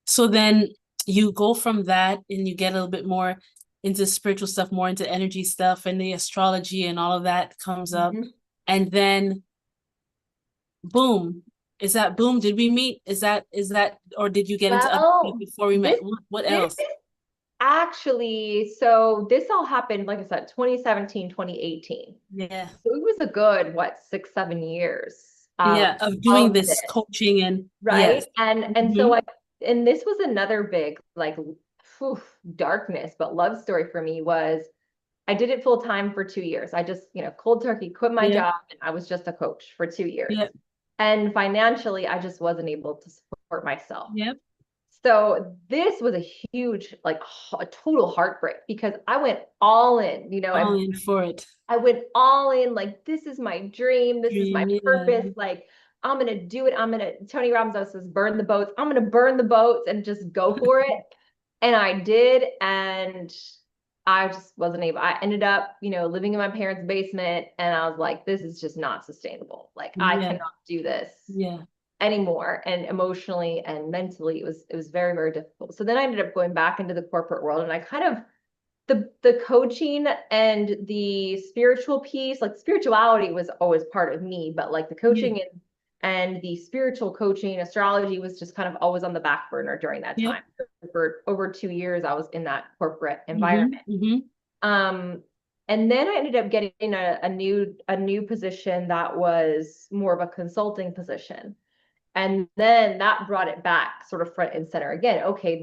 So then you go from that and you get a little bit more into spiritual stuff, more into energy stuff, and the astrology and all of that comes up. Mhm. And then boom. Is that boom? Did we meet? Is that or did you get into other stuff Well, before we met? this What this else? actually, so this all happened, like I said, 2017, 2018. Yeah. So it was a good, what, 6, 7 years Yeah, of doing of this this. coaching and Right. yes. And so Hmm. and this was another big like phew, darkness, but love story for me was I did it full time for 2 years. I just, cold turkey quit my Yep. job and I was just a coach for 2 years. Yep. And financially, I just wasn't able to support myself. Yep. So this was a huge, like a total heartbreak because I went all in, All in for it. I went all in, like, this is my dream. This is my Dream. Yeah. purpose. Like, I'm going to do it. Tony Robbins always says, burn the boats. I'm going to burn the boats and just go for it. And I did. And I just wasn't able. I ended up, living in my parents' basement. And I was like, this is just not sustainable. Like, I Yeah. cannot do this Yeah. anymore. And emotionally and mentally, it was very, very difficult. So then I ended up going back into the corporate world and I kind of the coaching and the spiritual piece, like spirituality was always part of me, but like the Yeah. coaching and the spiritual coaching, astrology was just kind of always on the back burner during that Yep. time. For over 2 years, I was in that corporate Hmm. environment. Hmm. Um, and then I ended up getting a new position that was more of a consulting position. And then that brought it back sort of front and center again. Okay,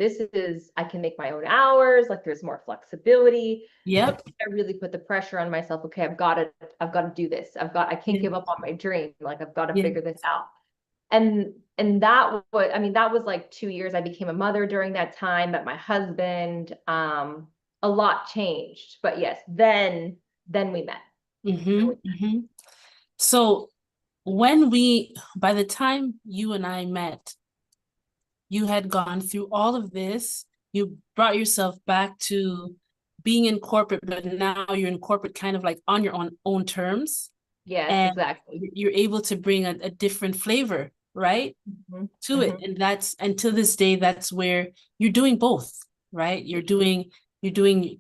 I can make my own hours, like there's more flexibility. But Yep. I really put the pressure on myself. Okay, I've got to do this. I can't Yeah. give up on my dream. Like I've got to Yeah. figure this out. And that was like 2 years. I became a mother during that time, met my husband. A lot changed. But yes, then we met. Hmm. Hmm. So by the time you and I met, you had gone through all of this. You brought yourself back to being in corporate, but now you're in corporate kind of like on your own terms. Yes, And exactly. you're able to bring a different flavor, right, Mhm, to it. mhm. And to this day, that's where you're doing both, right? You're doing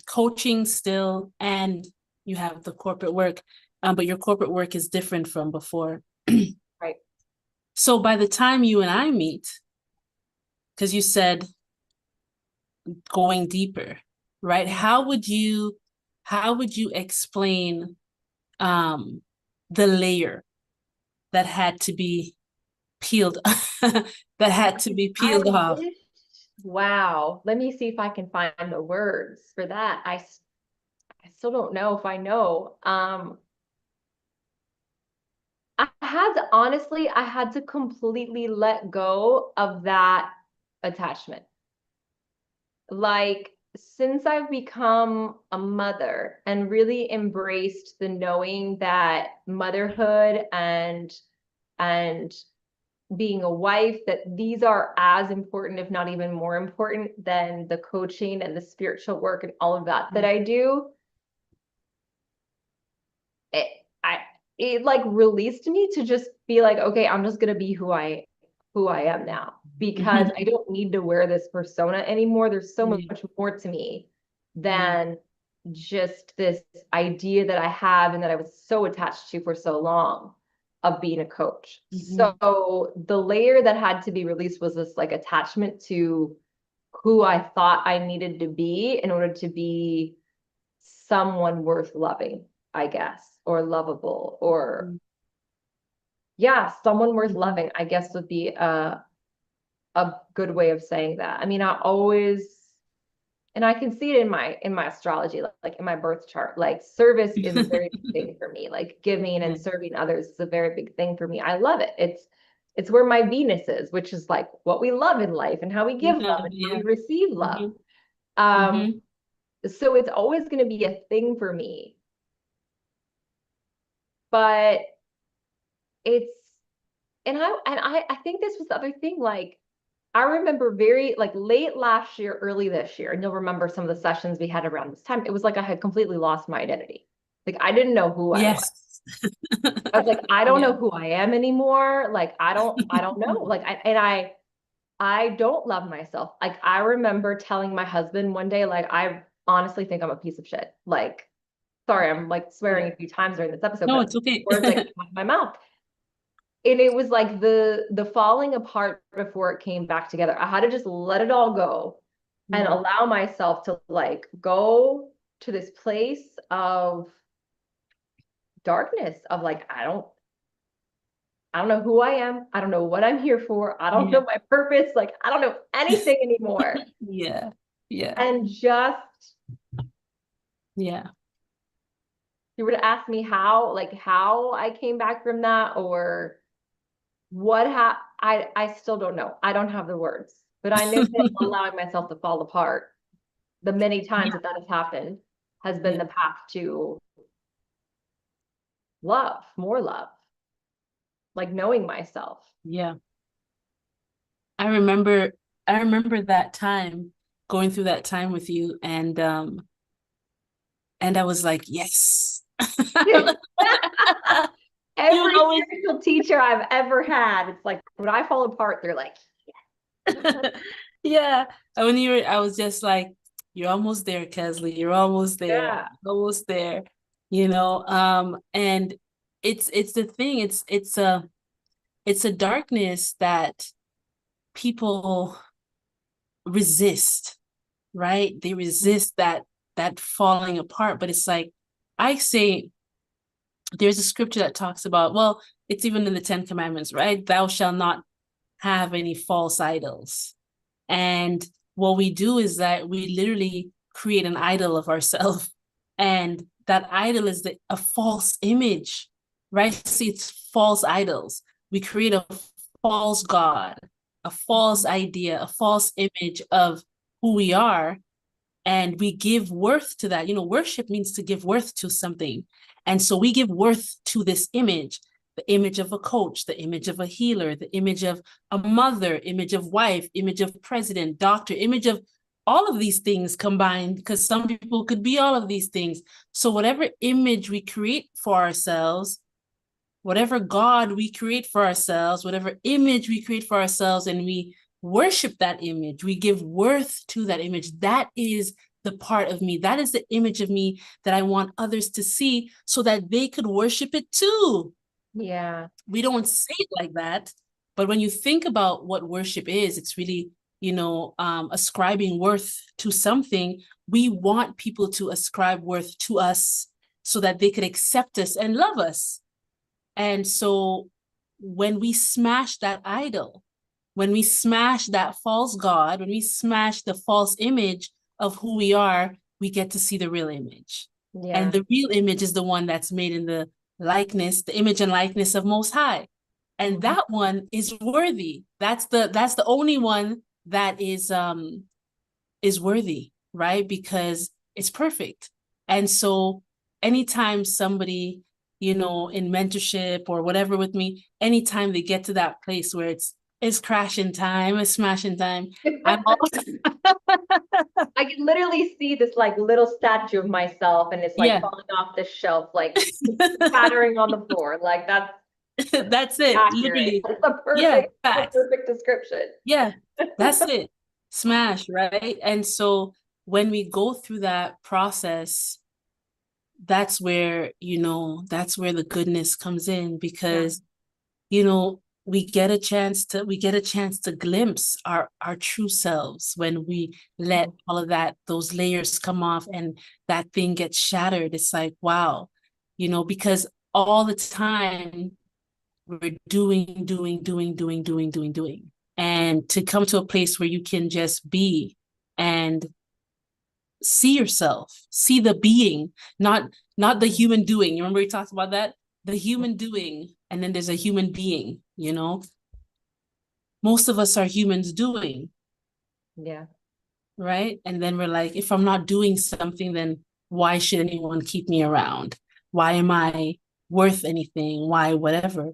coaching still, and you have the corporate work. But your corporate work is different from before. Right. So by the time you and I meet, because you said going deeper, right? Mhm. How would you explain the layer that had to be peeled that had to be I peeled off? wish, wow. Let me see if I can find the words for that. I still don't know if I know. I had to completely let go of that attachment. Like, since I've become a mother and really embraced the knowing that motherhood and being a wife, that these are as important, if not even more important than the coaching and the spiritual work and all of that I do. It like released me to just be like, okay, I'm just gonna be who I am now, because I don't need to wear this persona anymore. There's so much more to me than just this idea that I have and that I was so attached to for so long of being a coach. So the layer that had to be released was this like attachment to who I thought I needed to be in order to be someone worth loving, I guess, or lovable, or yeah, someone worth loving, I guess would be a good way of saying that. I mean, I always, and I can see it in my astrology, like in my birth chart, like service is a very big thing for me. Like giving and serving others is a very big thing for me. I love it. It's where my Venus is, which is like what we love in life and how we give love and how we receive love. So it's always going to be a thing for me. But it's, and I think this was the other thing, like, I remember very like late last year, early this year, and you'll remember some of the sessions we had around this time. It was like I had completely lost my identity. Like I didn't know who I was. I was like, I don't know who I am anymore. Like I don't know. Like I don't love myself. Like I remember telling my husband one day, like, I honestly think I'm a piece of shit. Like, sorry, I'm like swearing a few times during this episode. No, but it's okay. words like come out of my mouth. And it was like the falling apart before it came back together. I had to just let it all go and allow myself to like go to this place of darkness, of like, I don't know who I am. I don't know what I'm here for. I don't know my purpose. Like, I don't know anything anymore. Yeah. And just, yeah. you were to ask me how I came back from that, or what I still don't know. I don't have the words, but I know that allowing myself to fall apart the many times that has happened has been the path to love, more love, like knowing myself. Yeah. I remember that time, going through that time with you, and I was like, yes. Every spiritual teacher I've ever had, it's like when I fall apart, they're like, yeah. And when I was just like, you're almost there, Kesley. You're almost there. yeah, Almost there. And it's the thing. It's a darkness that people resist, right? They resist that falling apart. But it's like, I say, there's a scripture that talks about, well, it's even in the 10 Commandments, right? Thou shalt not have any false idols. And what we do is that we literally create an idol of ourselves. And that idol is a false image, right? See, it's false idols. We create a false God, a false idea, a false image of who we are. And we give worth to that. Worship means to give worth to something. And so we give worth to this image, the image of a coach, the image of a healer, the image of a mother, image of wife, image of president, doctor, image of all of these things combined, because some people could be all of these things. So whatever image we create for ourselves, whatever God we create for ourselves, whatever image we create for ourselves, and we worship that image, we give worth to that image. That is the part of me. That is the image of me that I want others to see so that they could worship it too. Yeah. We don't say it like that, but when you think about what worship is, it's really, ascribing worth to something. We want people to ascribe worth to us so that they could accept us and love us. And so when we smash that idol, when we smash that false God, when we smash the false image of who we are, we get to see the real image. Yeah. And the real image is the one that's made in the image and likeness of Most High. And that one is worthy. That's the only one that is worthy, right? Because it's perfect. And so anytime somebody you know, in mentorship or whatever with me, anytime they get to that place where it's crashing time, it's smashing time, I'm all I can literally see this like little statue of myself and it's like yeah. falling off the shelf, like spattering on the floor. Like that's That's it, accurate. literally. That's Yeah, a facts. perfect description. Yeah, that's it. Smash, right? And so when we go through that process, that's where, you know, that's where the goodness comes in, Yeah. because, you know, we get a chance to glimpse our true selves when we let all of that, those layers come off and that thing gets shattered. It's like, wow, you know, because all the time we're doing. And to come to a place where you can just be and see yourself, see the being, not the human doing. You remember we talked about that? The human doing, and then there's a human being, you know? Most of us are humans doing, Yeah. right? And then we're like, if I'm not doing something, then why should anyone keep me around? Why am I worth anything? Why whatever?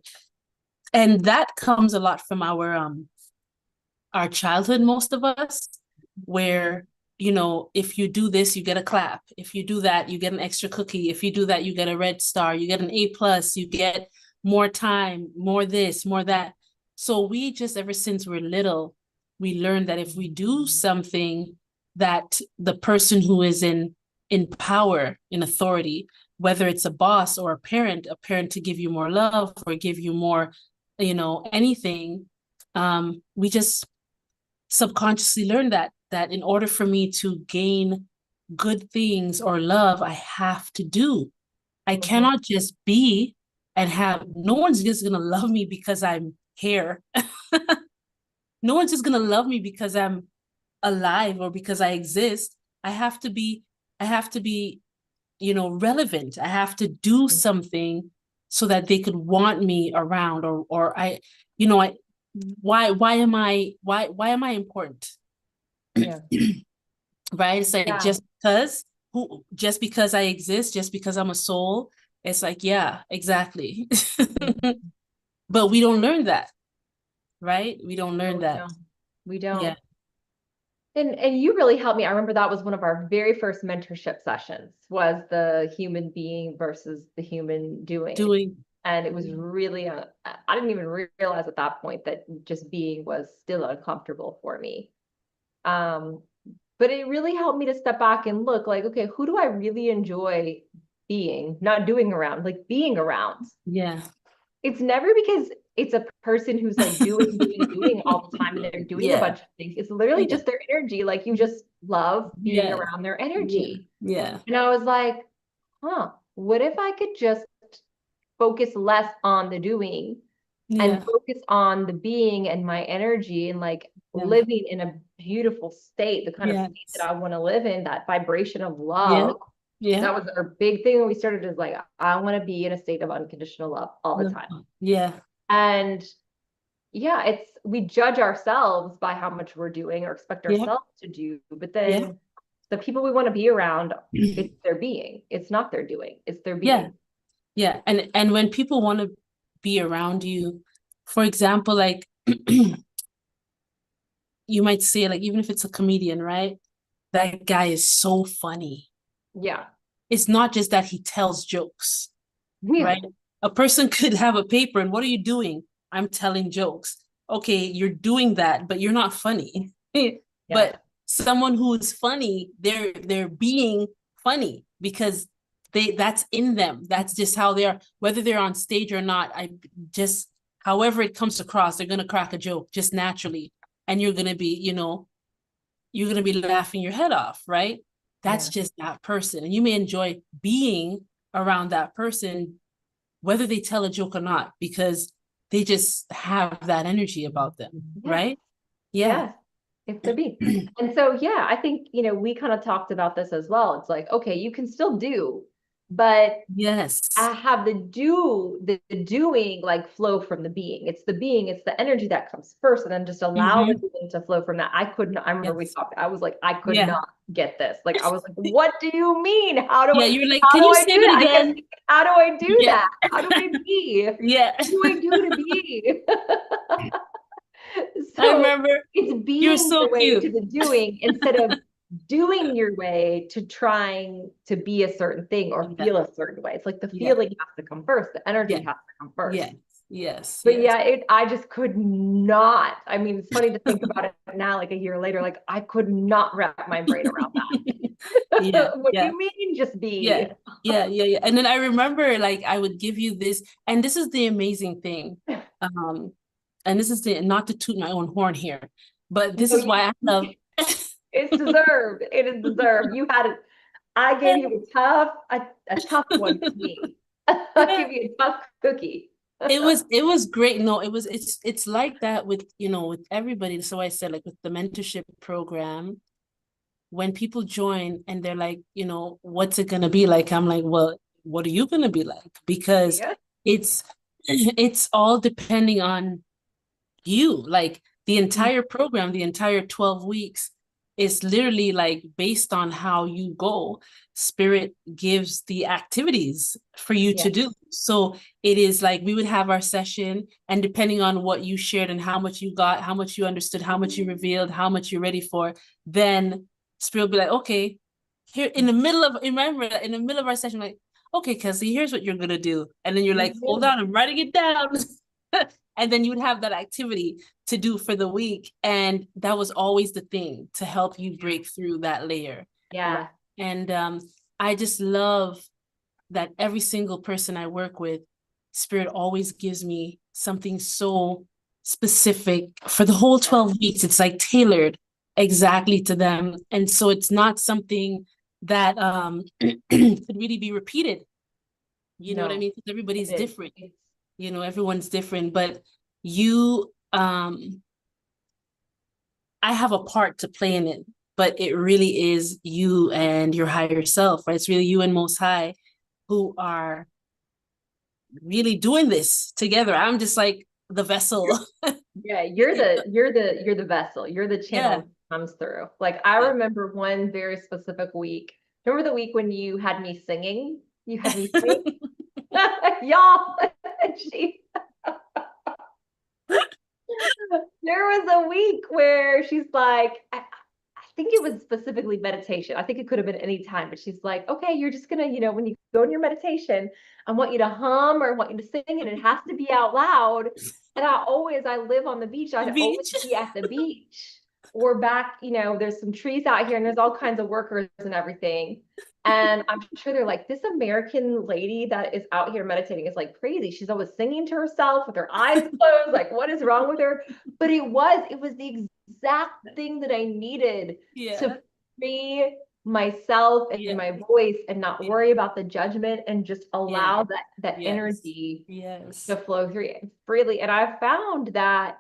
And that comes a lot from our childhood, most of us, where, you know, if you do this, you get a clap. If you do that, you get an extra cookie. If you do that, you get a red star, you get an A+, you get more time, more this, more that. So we just, ever since we're little, we learn that if we do something, that the person who is in power, in authority, whether it's a boss or a parent to give you more love or give you more, you know, anything, we just subconsciously learn that in order for me to gain good things or love, I have to do. I cannot just be and have, no one's just gonna love me because I'm here. No one's just gonna love me because I'm alive or because I exist. I have to be, you know, relevant. I have to do something so that they could want me around, or I, you know, I, why am I important? Yeah. Right? It's like, Yeah. just because I exist, just because I'm a soul, it's like, yeah, exactly. But we don't learn that, right? We don't No, learn we that. don't. We Yeah. don't. And you really helped me. I remember that was one of our very first mentorship sessions was the human being versus the human doing. Doing. And it was really, I didn't even realize at that point that just being was still uncomfortable for me. Um, but it really helped me to step back and look like, okay, who do I really enjoy being, not doing around, like being around? Yeah. It's never because it's a person who's like doing all the time and they're doing a Yeah. bunch of things. It's literally Yeah. just their energy. Like you just love being Yeah. around their Yeah. energy. Yeah. And I was like, huh, what if I could just focus less on the doing and Yeah. focus on the being and my energy and like Yeah. living in a beautiful state, the kind of state that Yes. I want to live in, that vibration of Yeah. love. Yeah. That was our big thing when we started is like, I want to be in a state of unconditional love all the time. Yeah. And yeah, it's we judge ourselves by how much we're doing or expect Yeah. ourselves to do, but Yeah. then the people we want to be around, it's their being. It's not their doing, it's their Yeah. being. Yeah. And when people want to be around you, for example, like you might say, like, even if it's a comedian, right? That guy is so funny. Yeah. It's not just that he tells jokes, Yeah. right? A person could have a paper and what are you doing? I'm telling jokes. Okay, you're doing that, but you're not funny. Yeah. But someone who is funny, they're being funny because that's in them. That's just how they are, whether they're on stage or not. I just, however it comes across, they're gonna crack a joke just naturally. And you're gonna be, you know, you're gonna be laughing your head off, right? That's Yeah. just that person. And you may enjoy being around that person, whether they tell a joke or not, because they just have that energy about them, Yeah. right? Yeah. Yes. It's their being. And so, yeah, I think, we kind of talked about this as well. It's like, okay, you can still do but Yes. I have the doing like flow from the being. It's the being, it's the energy that comes first, and then just allow the Mm-hmm. doing to flow from that. I could not, I remember we Yes. talked, I was like, I could Yeah. not get this. Like, I was like, what do you mean? Yeah. You're like, How can do you I say do that that? I guess, again? how do I do Yeah. that? How do I be? Yeah. What do I do to be? I So remember it's you're being so your way to cute. the doing instead of doing your way to trying to be a certain thing or Yeah. feel a certain way. It's like the Yeah. feeling has to come first, the energy Yeah. has to come first. Yes. Yes. But Yes. yeah, I just could not. I mean, it's funny to think about it now, like a year later, like I could not wrap my brain around Yeah. that. What do Yeah. you mean just Yeah. be? Yeah. Yeah. Yeah. And then I remember like I would give you this, and this is the amazing thing. Um, and this is the not to toot my own horn here, but this No, is why I love it's deserved. It is deserved. You had it. I gave you a tough one to me. I give you a tough cookie. it was great. No, it's like that with with everybody. So I said like with the mentorship program, when people join and they're like, what's it gonna be like? I'm like, well, what are you gonna be like? Because Yeah. it's it's all depending on you. Like the entire program, the entire 12 weeks is literally like based on how you go. Spirit gives the activities for you to Yeah. do. So it is like we would have our session, and depending on what you shared and how much you got, how much you understood, how much you revealed, how much you're ready for, then Spirit will be like, okay, here remember in the middle of our session, like, okay, Kesley, here's what you're gonna do. And then you're like, hold on, I'm writing it down. And then you would have that activity to do for the week. And that was always the thing to help you break through that layer. Right. Yeah. And I just love that every single person I work with, Spirit always gives me something so specific for the whole 12 weeks. It's like tailored exactly to them. And so it's not something that could really be repeated. You know what I No, mean? Because everybody's it is. different. Everyone's different, but you I have a part to play in it, but it really is you and your higher self, right? It's really you and Most High who are really doing this together. I'm just like the vessel. Yeah, you're the vessel. You're the channel Yeah. that comes through. Like I Yeah. remember one very specific week. Remember the week when you had me singing? You had me sing? Y'all, she there was a week where she's like, I think it was specifically meditation. I think it could have been any time, but she's like, okay, you're just gonna, when you go in your meditation, I want you to hum or I want you to sing, and it has to be out loud. And I live on the beach. The I'd always beach. be at the beach or back, there's some trees out here and there's all kinds of workers and everything. And I'm sure they're like, this American lady that is out here meditating is like crazy. She's always singing to herself with her eyes closed. Like, what is wrong with her? But it was the exact thing that I needed Yeah. to free myself Yeah. and my voice and not worry about the judgment and just Yeah. allow that Yes. energy Yes. to flow through it freely. And I found that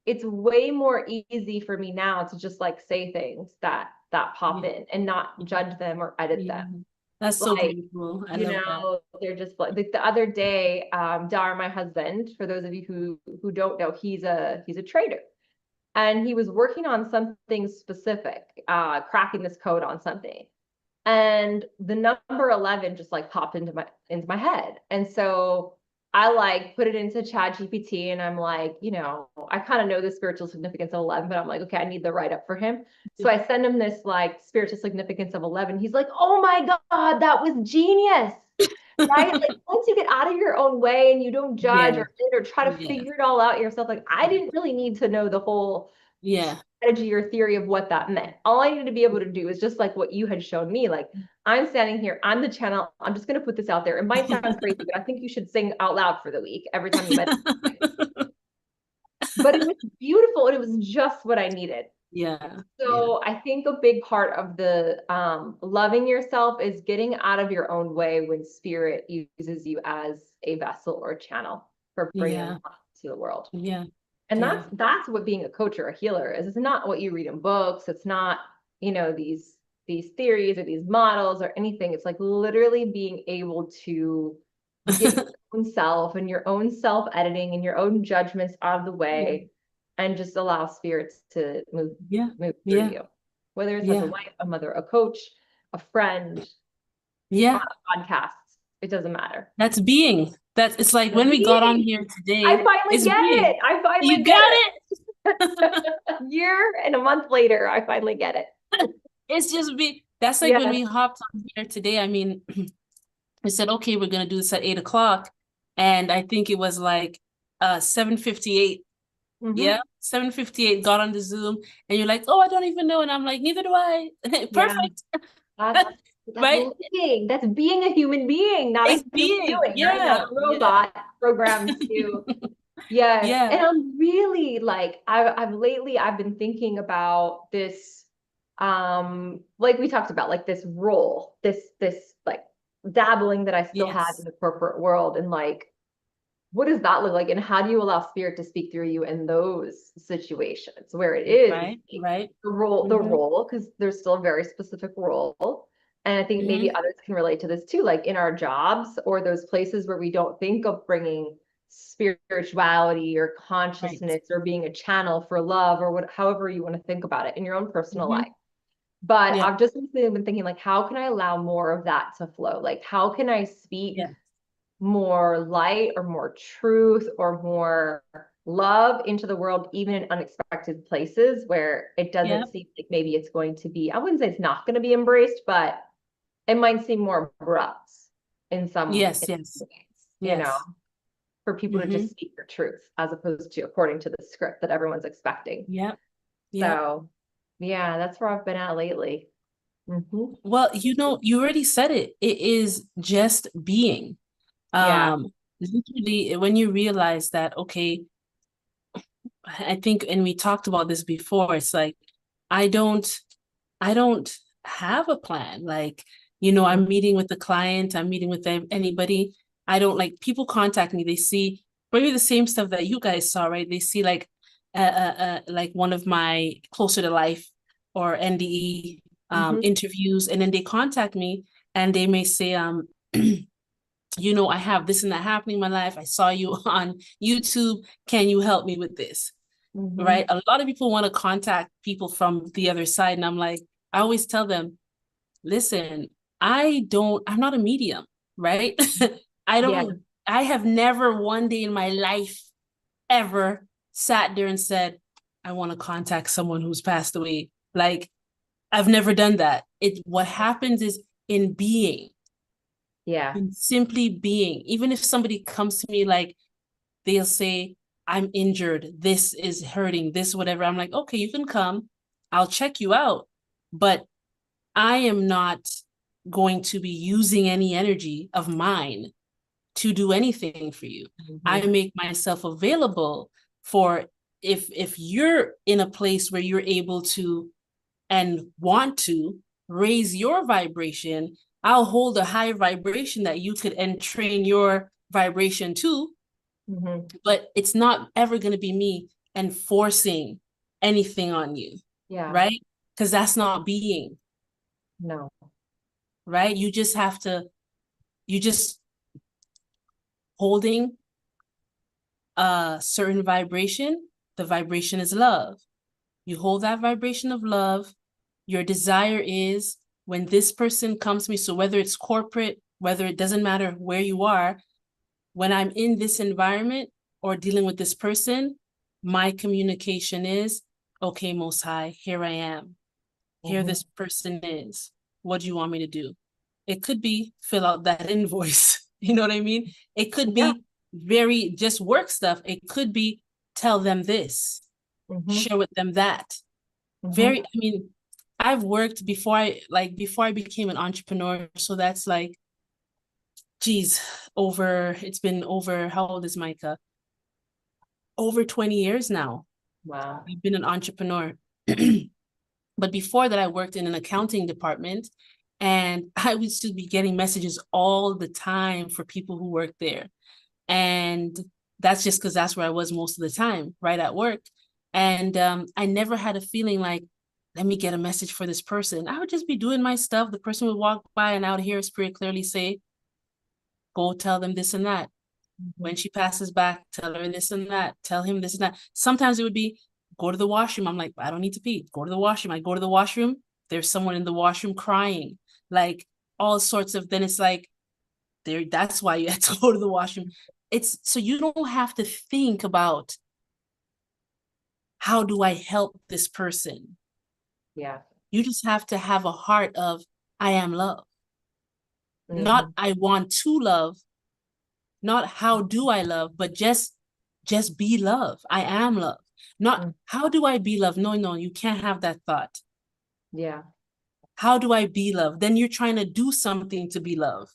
it's way more easy for me now to just like say things that pop Yeah. in and not judge them or edit Yeah. them. That's so Like, beautiful. I love that. they're just like the other day, Dar, my husband, for those of you who don't know, he's a trader. And he was working on something specific, cracking this code on something. And the number 11 just like popped into my head. And so I like put it into Chat GPT and I'm like, I kind of know the spiritual significance of 11, but I'm like, okay, I need the write up for him. So I send him this like spiritual significance of 11. He's like, oh my God, that was genius. Right? Like once you get out of your own way and you don't judge Yeah. or try to Yeah. figure it all out yourself, like I didn't really need to know the whole Yeah. strategy or theory of what that meant. All I needed to be able to do is just like what you had shown me. Like I'm standing here, I'm the channel. I'm just going to put this out there. It might sound crazy, but I think you should sing out loud for the week every time you meditate. But it was beautiful and it was just what I needed. Yeah. Yeah. So I think a big part of the loving yourself is getting out of your own way when spirit uses you as a vessel or channel for bringing Yeah. love to the world. Yeah. And Yeah. that's what being a coach or a healer is. It's not what you read in books. It's not, these these theories or these models or anything. It's like literally being able to get your own self and your own self editing and your own judgments out of the way, and just allow spirits to move through you, whether it's as a wife, a mother, a coach, a friend, on a podcast, it doesn't matter. That's being. It's like when we got on here today. I finally get it. I finally get it. A year and a month later, I finally get it. It's just that's like when we hopped on here today. I mean, we said, okay, we're gonna do this at 8 o'clock. And I think it was like 7:58. Yeah, 7:58, got on the Zoom, and you're like, oh, I don't even know. And I'm like, neither do I. Perfect. That's right? That's being a human being, not a human doing, right? Not a robot programmed to. And I'm really like, I've been thinking about this, like we talked about, like this role, this like dabbling that I still have in the corporate world, and like, what does that look like, and how do you allow spirit to speak through you in those situations where it is the role, because there's still a very specific role. And I think maybe others can relate to this too, like in our jobs or those places where we don't think of bringing spirituality or consciousness or being a channel for love, or however you want to think about it in your own personal life. But I've just been thinking, like, how can I allow more of that to flow? Like, how can I speak more light or more truth or more love into the world, even in unexpected places where it doesn't seem like maybe it's going to be, I wouldn't say it's not going to be embraced, but it might seem more abrupt in some ways, you know, for people to just speak their truth as opposed to according to the script that everyone's expecting. So that's where I've been at lately. Well, you know, you already said it. It is just being. Literally, when you realize that, okay, I think, and we talked about this before, it's like, I don't have a plan. Like, you know, I'm meeting with the client, I'm meeting with anybody. I don't, like, people contact me, they see maybe the same stuff that you guys saw, right? They see like one of my Closer to Life or NDE interviews, and then they contact me and they may say, you know, I have this and that happening in my life. I saw you on YouTube. Can you help me with this? Right? A lot of people want to contact people from the other side. And I'm like, I always tell them, listen, I'm not a medium, right? I have never one day in my life ever sat there and said, I want to contact someone who's passed away. Like, I've never done that. What happens is in being. And simply being. Even if somebody comes to me, like, they'll say, I'm injured, this is hurting, this, whatever. I'm like, okay, you can come, I'll check you out. But I am not going to be using any energy of mine to do anything for you. I make myself available for if you're in a place where you're able to and want to raise your vibration, I'll hold a high vibration that you could entrain your vibration to. But it's not ever going to be me enforcing anything on you. Right? Because that's not being. No. Right? You just holding a certain vibration. The vibration is love. You hold that vibration of love. Your desire is, when this person comes to me, so whether it's corporate, whether it doesn't matter where you are, when I'm in this environment or dealing with this person, my communication is, okay, Most High, here I am. Here this person is. What do you want me to do? It could be fill out that invoice. You know what I mean? It could be very just work stuff. It could be tell them this, share with them that. I mean, I've worked before I became an entrepreneur. So that's like, geez, it's been over, how old is Micah? Over 20 years now. Wow. I've been an entrepreneur. But before that, I worked in an accounting department, and I used to be getting messages all the time for people who work there. And that's just because that's where I was most of the time, right at work. And I never had a feeling like, let me get a message for this person. I would just be doing my stuff. The person would walk by and I would hear Spirit clearly say, go tell them this and that. When she passes back, tell her this and that. Tell him this and that. Sometimes it would be, go to the washroom. I'm like, I don't need to pee. Go to the washroom. I go to the washroom. There's someone in the washroom crying. Like all sorts of, then it's like, there, that's why you have to go to the washroom. It's so you don't have to think about, how do I help this person? Yeah. You just have to have a heart of, I am love. Not I want to love, not how do I love, but just be love. I am love. Not how do I be love? No, no, you can't have that thought. Yeah. How do I be love? Then you're trying to do something to be love.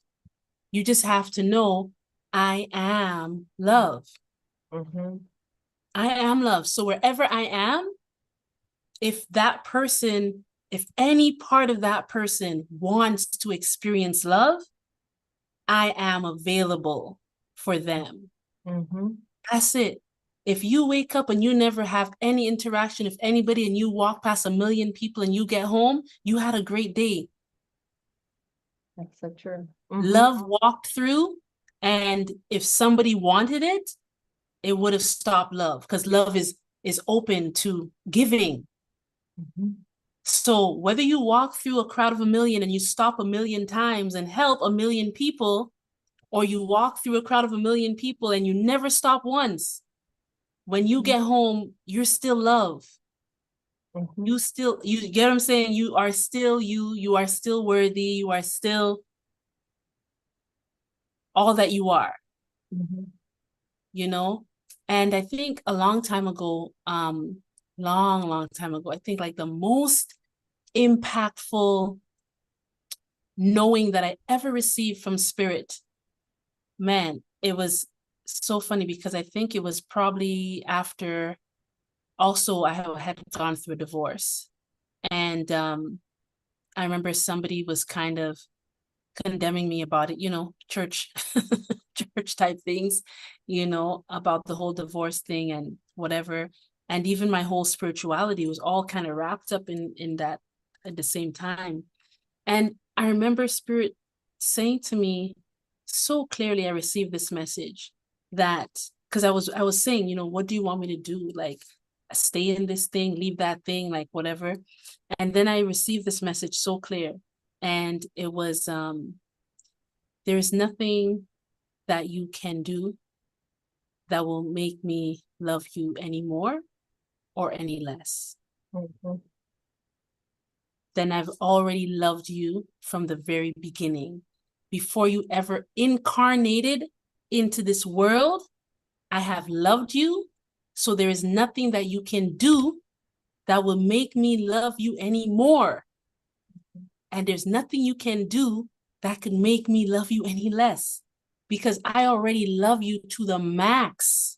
You just have to know, I am love. I am love. So wherever I am, if that person, if any part of that person wants to experience love, I am available for them. That's it. If you wake up and you never have any interaction with anybody and you walk past 1 million people and you get home, you had a great day. That's so true. Love walked through, and if somebody wanted it, it would have stopped love, because love is open to giving. So whether you walk through a crowd of 1 million and you stop 1 million times and help 1 million people, or you walk through a crowd of 1 million people and you never stop once, when you get home, you're still love. You still, you get what I'm saying? You are still you are still worthy, you are still all that you are, you know? And I think a long time ago, long time ago, I think like the most impactful knowing that I ever received from Spirit, man, it was so funny, because I think it was probably after also I had gone through a divorce. And I remember somebody was kind of condemning me about it, you know, church type things, you know, about the whole divorce thing and whatever. And even my whole spirituality was all kind of wrapped up in that at the same time. And I remember Spirit saying to me so clearly, I received this message that, because I was saying, you know, what do you want me to do? Like, stay in this thing, leave that thing, like whatever. And then I received this message so clear. And it was, there is nothing that you can do that will make me love you any more or any less. Then I've already loved you from the very beginning. Before you ever incarnated into this world, I have loved you. So there is nothing that you can do that will make me love you anymore. And there's nothing you can do that could make me love you any less, because I already love you to the max.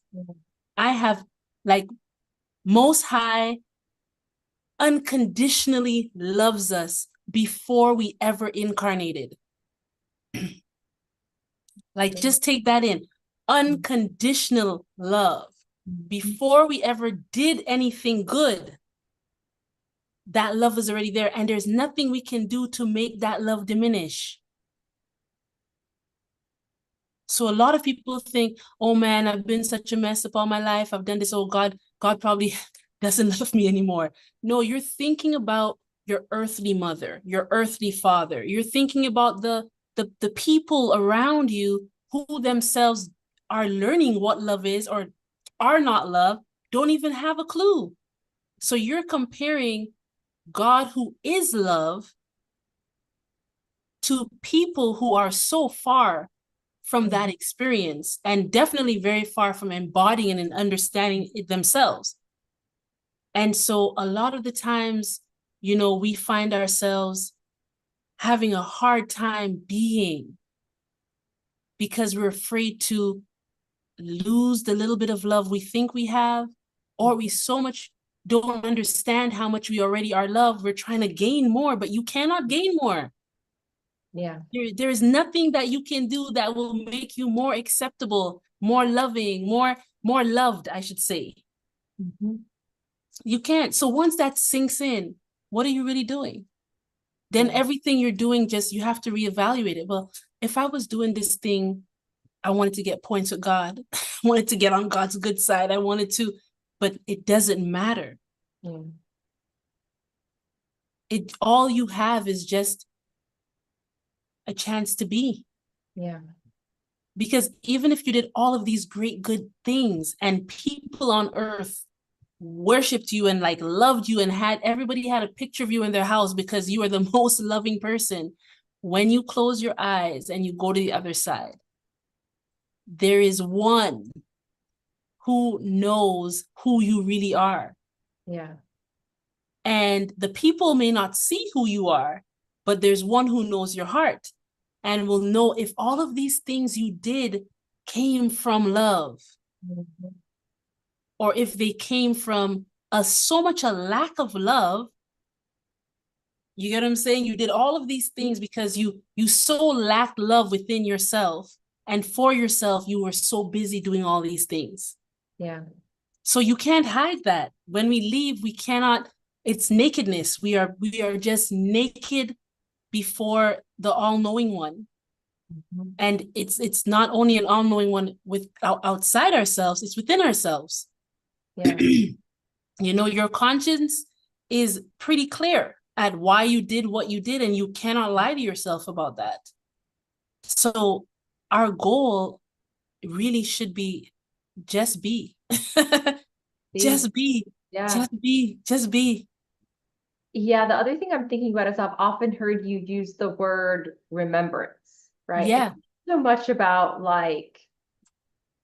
I have, like, Most High unconditionally loves us before we ever incarnated. Like, just take that in. Unconditional love. Before we ever did anything good, that love is already there, and there's nothing we can do to make that love diminish. So a lot of people think, oh man, I've been such a mess up all my life. I've done this. Oh, God probably doesn't love me anymore. No, you're thinking about your earthly mother, your earthly father. You're thinking about the people around you who themselves are learning what love is or are not love, don't even have a clue. So you're comparing God, who is love, to people who are so far from that experience, and definitely very far from embodying and understanding it themselves. And so a lot of the times, you know, we find ourselves having a hard time being, because we're afraid to lose the little bit of love we think we have, or we so much don't understand how much we already are loved. We're trying to gain more, but you cannot gain more. Yeah. There is nothing that you can do that will make you more acceptable, more loving, more loved, I should say. You can't. So once that sinks in, what are you really doing? Then everything you're doing, just, you have to reevaluate it. Well, if I was doing this thing, I wanted to get points with God, I wanted to get on God's good side, I wanted to, but it doesn't matter. All you have is just a chance to be. Yeah. Because even if you did all of these great good things and people on earth worshipped you and like loved you and everybody had a picture of you in their house because you are the most loving person, when you close your eyes and you go to the other side, there is one who knows who you really are. Yeah. And the people may not see who you are, but there's one who knows your heart and will know if all of these things you did came from love, or if they came from so much a lack of love. You get what I'm saying? You did all of these things because you so lacked love within yourself, and for yourself, you were so busy doing all these things. Yeah. So you can't hide that. When we leave, we cannot, it's nakedness. We are just naked before the all-knowing one. And it's not only an all-knowing one outside ourselves, it's within ourselves. Yeah. You know, your conscience is pretty clear at why you did what you did, and you cannot lie to yourself about that. So our goal really should be just be. Just be. Yeah. Just be. Yeah, the other thing I'm thinking about is I've often heard you use the word remembrance, right? Yeah. It's so much about like,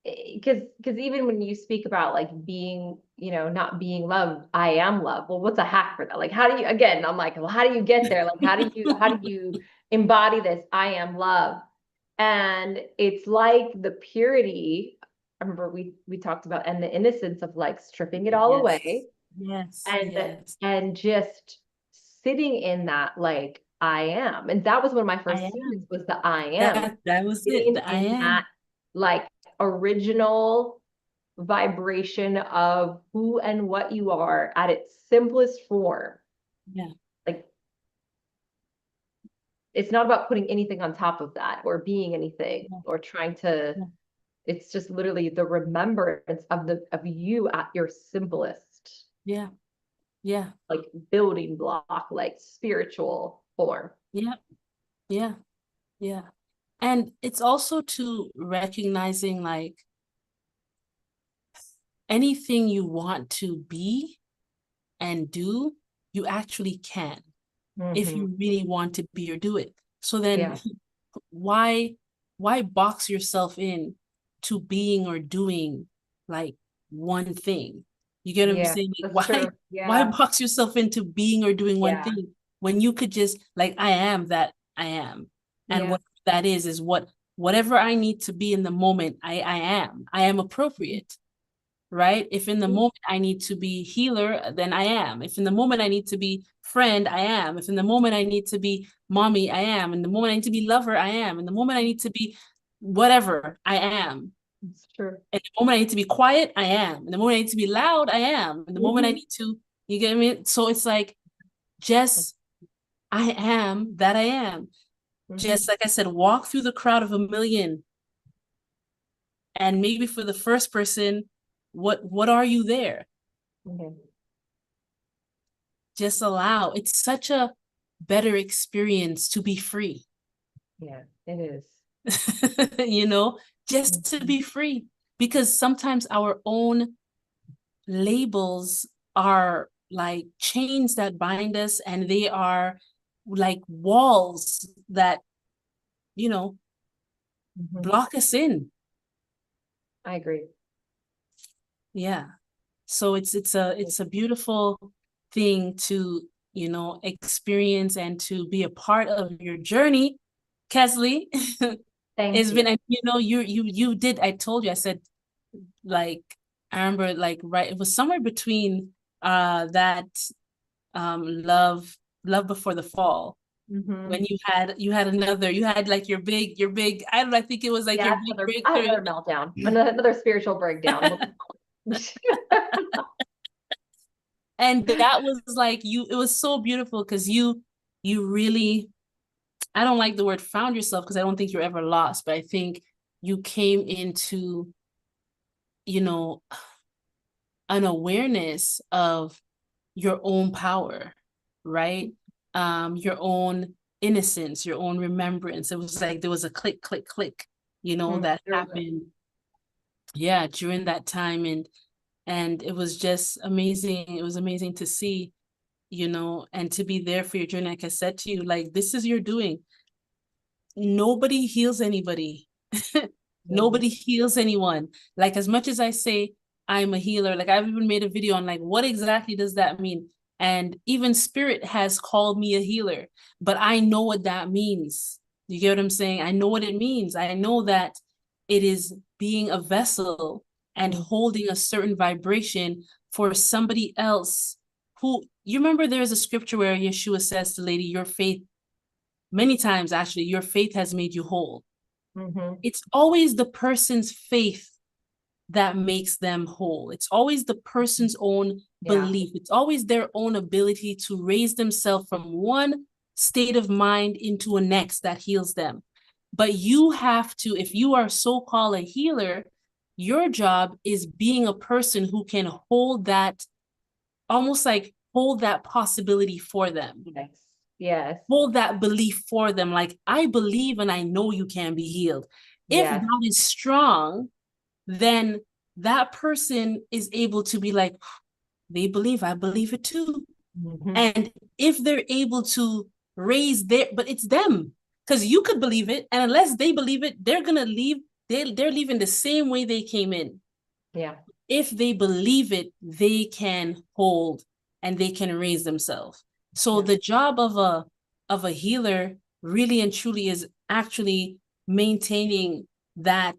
because even when you speak about like being, not being loved, I am love. Well, what's a hack for that? Like, how do you, again, I'm like, well, how do you get there? Like, how do you embody this I am love? And it's like the purity. I remember we talked about, and the innocence of like stripping it all away. Yes. And just sitting in that like I am. And that was one of my I first series, am. was the I am. That was it. Sitting The I in that am. like original vibration of who and what you are at its simplest form. Yeah. Like, it's not about putting anything on top of that or being anything or trying to, it's just literally the remembrance of you at your simplest. Yeah. Yeah. Like building block, like spiritual form. Yeah. Yeah. Yeah. And it's also to recognizing like anything you want to be and do, you actually can, if you really want to be or do it. So then why box yourself in to being or doing like one thing? You get what I'm saying? Like, why box yourself into being or doing one thing when you could just like, I am that I am. And what that is whatever I need to be in the moment, I am appropriate. Right? If in the moment I need to be healer, then I am. If in the moment I need to be friend, I am. If in the moment I need to be mommy, I am. In the moment I need to be lover, I am. In the moment I need to be whatever, I am. It's true. In the moment I need to be quiet, I am. In the moment I need to be loud, I am. In the moment I need to, you get me? So it's like, just, I am that I am. Just like I said, walk through the crowd of a million. And maybe for the first person, what are you there? Just allow. It's such a better experience to be free. Yeah, it is. Just to be free. Because sometimes our own labels are like chains that bind us, and they are like walls that, block us in. I agree. Yeah. So it's a beautiful thing to, experience and to be a part of your journey, Kesley. Thank you. Been, you did, I told you, I said, like, I remember like, right, it was somewhere between that love before the fall. When you had like your big, I don't know, I think it was like your big breakthrough. I had another meltdown, another spiritual breakdown. And that was like it was so beautiful because you really, I don't like the word found yourself because I don't think you're ever lost, but I think you came into, you know, an awareness of your own power, right? Your own innocence, your own remembrance. It was like there was a click, click, click, that happened. Yeah, during that time. And it was just amazing. It was amazing to see, and to be there for your journey. Like I said to you, like, this is your doing. Nobody heals anybody. Nobody heals anyone. Like, as much as I say I'm a healer, like I've even made a video on like what exactly does that mean? And even spirit has called me a healer, but I know what that means. You get what I'm saying? I know what it means. I know that it is being a vessel and holding a certain vibration for somebody else who, you remember there's a scripture where Yeshua says to the lady, your faith, many times actually, your faith has made you whole. It's always the person's faith that makes them whole. It's always the person's own belief. It's always their own ability to raise themselves from one state of mind into a next that heals them. But you have to, if you are so-called a healer, your job is being a person who can hold that, almost like hold that possibility for them. Yes. Hold that belief for them. Like, I believe and I know you can be healed. If that is strong, then that person is able to be like, they believe, I believe it too. And if they're able to raise their, but it's them, because you could believe it, and unless they believe it, they're gonna leave. They're leaving the same way they came in. Yeah. If they believe it, they can hold and they can raise themselves. So the job of a healer really and truly is actually maintaining that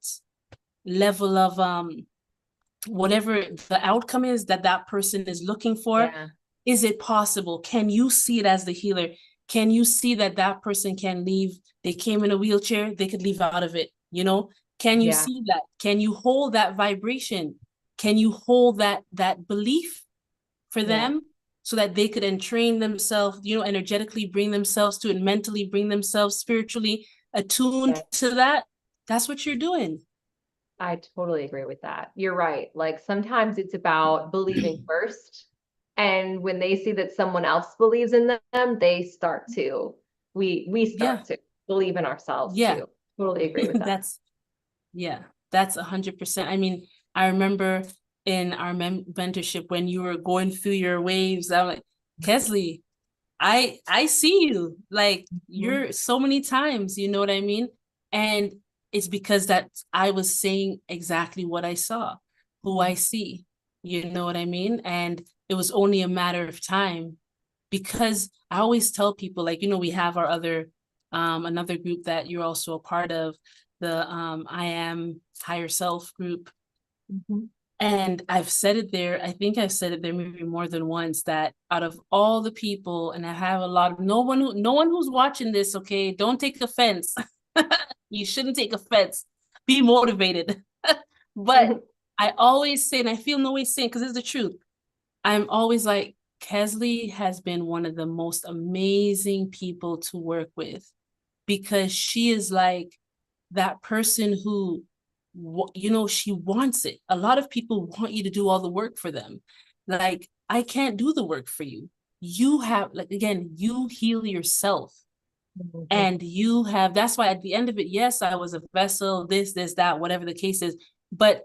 level of whatever the outcome is that person is looking for. Is it possible? Can you see it as the healer? Can you see that person can leave? They came in a wheelchair, they could leave out of it, Can you see that? Can you hold that vibration? Can you hold that belief for them so that they could entrain themselves, energetically bring themselves to it, mentally bring themselves spiritually attuned to that? That's what you're doing. I totally agree with that. You're right. Like sometimes it's about believing first. And when they see that someone else believes in them, we start to believe in ourselves too. Totally agree with that. That's 100%. I mean, I remember in our mentorship when you were going through your waves, I'm like, Kesley, I see you. Like, you're so many times, you know what I mean? And it's because that I was saying exactly what I saw, who I see, you know what I mean? And it was only a matter of time, because I always tell people, like, we have our other, another group that you're also a part of, the I Am Higher Self group. And I've said it there, I think I've said it there maybe more than once, that out of all the people, and I have a lot of, no one who's watching this, okay, don't take offense. You shouldn't take offense. Be motivated. But I always say, and I feel no way saying, because it's the truth, I'm always like, Kesley has been one of the most amazing people to work with, because she is like that person who, she wants it. A lot of people want you to do all the work for them. Like, I can't do the work for you. You have, like, again, you heal yourself. And you have, that's why at the end of it, yes, I was a vessel, this, that, whatever the case is, but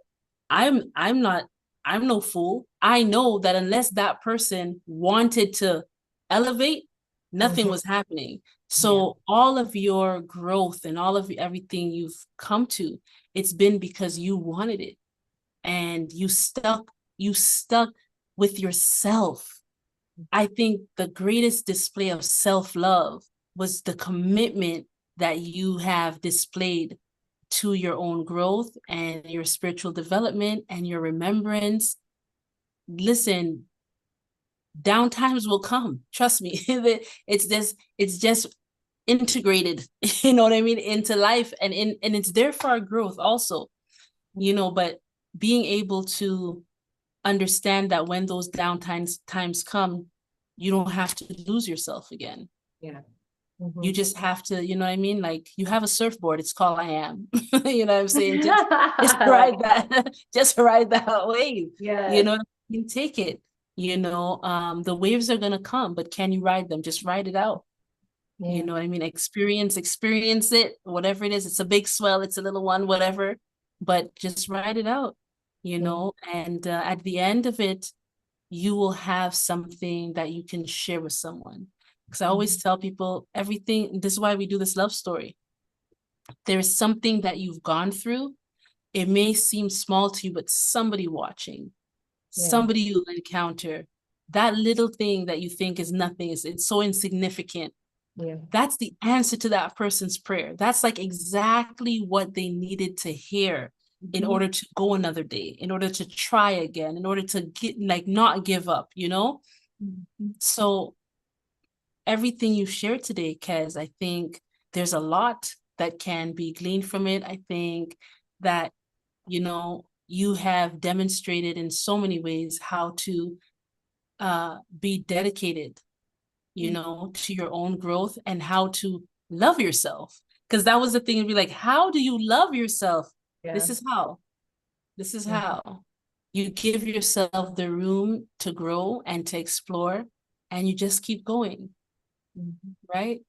I'm no fool. I know that unless that person wanted to elevate, nothing was happening. So all of your growth and all of everything you've come to, it's been because you wanted it, and you stuck with yourself. I think the greatest display of self-love was the commitment that you have displayed to your own growth and your spiritual development and your remembrance. Listen, down times will come. Trust me. It's just integrated, you know what I mean, into life, and it's there for our growth also, but being able to understand that when those times come, you don't have to lose yourself again. Yeah. You just have to, you know what I mean? Like, you have a surfboard, it's called I am. You know what I'm saying? Just I ride like that, just ride that wave. You Yes. know, you take it. You know, the waves are gonna come, but can you ride them? Just ride it out. You Yeah. know what I mean? Experience it, whatever it is. It's a big swell, it's a little one, whatever, but just ride it out, you Yeah. know, and at the end of it, you will have something that you can share with someone. Because I always tell people everything, this is why we do this love story. There's something that you've gone through. It may seem small to you, but somebody watching, Yeah. somebody you'll encounter, that little thing that you think is nothing, it's so insignificant. Yeah. That's the answer to that person's prayer. That's like exactly what they needed to hear in order to go another day, in order to try again, in order to get, like, not give up, you know? So everything you shared today, Kez, I think there's a lot that can be gleaned from it. I think that, you know, you have demonstrated in so many ways how to be dedicated, you know, to your own growth and how to love yourself. Because that was the thing, to be like, how do you love yourself? Yeah. This is how. This is Mhm. how. You give yourself the room to grow and to explore, and you just keep going, Mhm. right?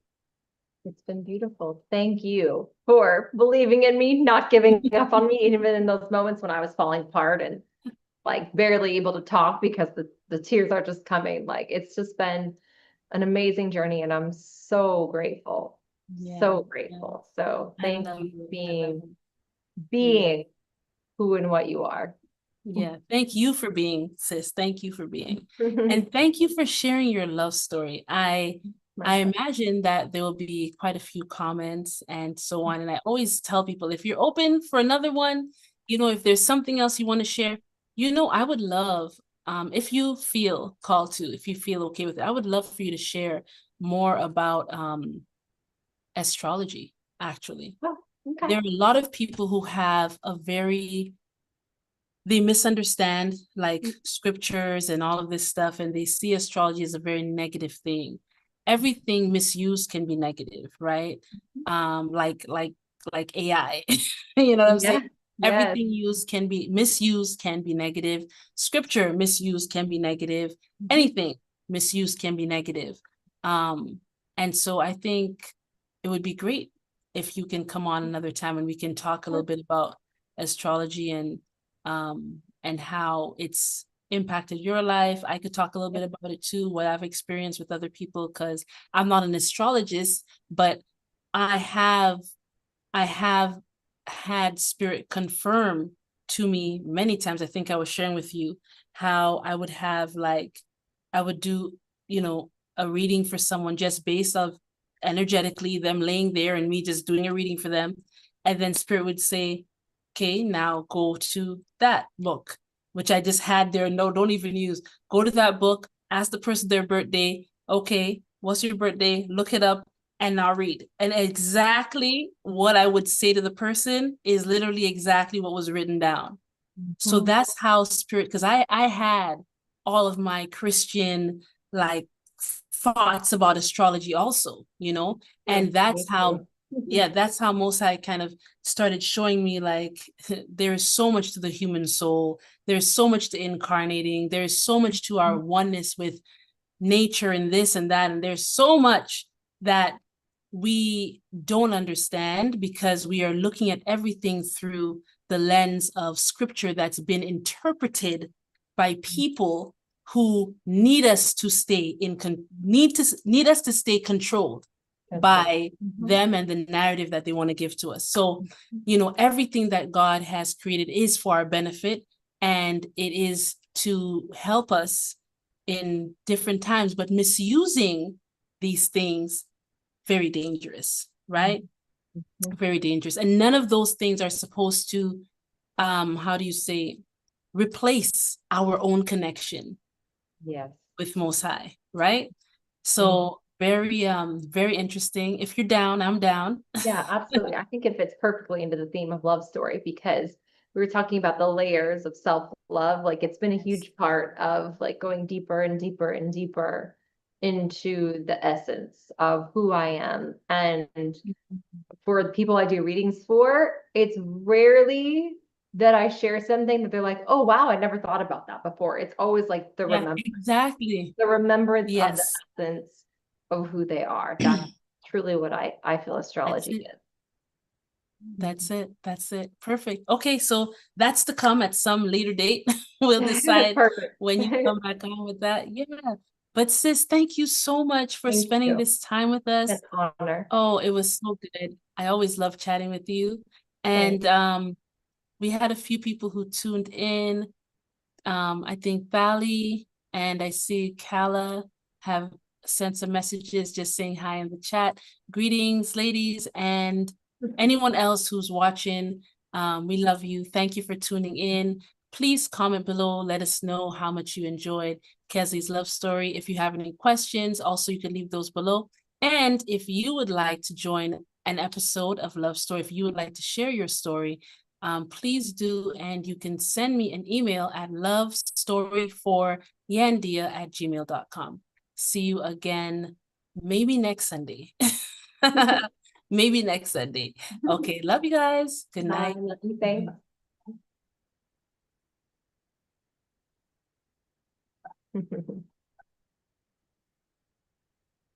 It's been beautiful. Thank you for believing in me, not giving up on me, even in those moments when I was falling apart and like barely able to talk because the tears are just coming. Like it's just been an amazing journey and I'm so grateful. Yeah, So yeah. grateful. So I thank love you for you. I love being you. Yeah. being who and what you are. Yeah, thank you for being, sis. Thank you for being. And thank you for sharing your love story. I My pleasure. imagine that there will be quite a few comments and so on. And I always tell people, if you're open for another one, you know, if there's something else you want to share, you know, I would love, if you feel called to, if you feel okay with it, I would love for you to share more about astrology, actually. Oh, okay. There are a lot of people who have a very, they misunderstand like scriptures and all of this stuff, and they see astrology as a very negative thing. Everything misused can be negative, right? Like AI. You know what I'm Yeah. saying? Yes. Everything used can be misused, can be negative. Scripture misused can be negative. Anything misused can be negative. Um, and so I think it would be great if you can come on another time and we can talk a little bit about astrology and how it's impacted your life. I could talk a little bit about it too, what I've experienced with other people, because I'm not an astrologist, but I have I have had spirit confirm to me many times. I think I was sharing with you how I would have, like, I would do, you know, a reading for someone just based off energetically them laying there and me just doing a reading for them. And then spirit would say, okay, now go to that book, which I just had there. No, don't even use. Go to that book, ask the person their birthday. Okay, what's your birthday? Look it up and now read. And exactly what I would say to the person is literally exactly what was written down. So Mhm. that's how spirit, because I had all of my Christian like thoughts about astrology also, you know, True. and that's Me how, too. yeah, that's how Most High kind of started showing me like there's so much to the human soul, there's so much to incarnating, there's so much to our oneness with nature and this and that, and there's so much that we don't understand because we are looking at everything through the lens of scripture that's been interpreted by people who need us to stay in need us to stay controlled That's right. by them and the narrative that they want to give to us. So, you know, everything that God has created is for our benefit, and it is to help us in different times, but misusing these things, very dangerous, right? Mhm. Very dangerous. And none of those things are supposed to, how do you say, replace our own connection Yes. with Most High, right? Mhm. So very interesting. If you're down, I'm down. Yeah, absolutely. I think it fits perfectly into the theme of love story because we were talking about the layers of self-love. Like it's been a huge part of like going deeper and deeper and deeper into the essence of who I am. And for the people I do readings for, it's rarely that I share something that they're like, oh wow, I never thought about that before. It's always like Yeah, exactly. the remembrance of the Yes, essence of who they are. That's truly what I feel that's astrology it. is. That's it. That's it. Perfect. Okay, so that's to come at some later date. We'll decide Perfect. when you come back on with that. Yeah. But sis, thank you so much for Thank spending you. this time with An us. honor. Oh, it was so good. I always love chatting with you. Thanks. And we had a few people who tuned in. I think Valley and I see Kala have sent some messages just saying hi in the chat. Greetings, ladies, and anyone else who's watching. We love you. Thank you for tuning in. Please comment below. Let us know how much you enjoyed Kesley's love story. If you have any questions, also you can leave those below. And if you would like to join an episode of Love Story, if you would like to share your story, please do. And you can send me an email at lovestory4yandea@gmail.com. See you again, maybe next Sunday. Maybe next Sunday. Okay, love you guys. Good Bye. night. Love you. Thanks.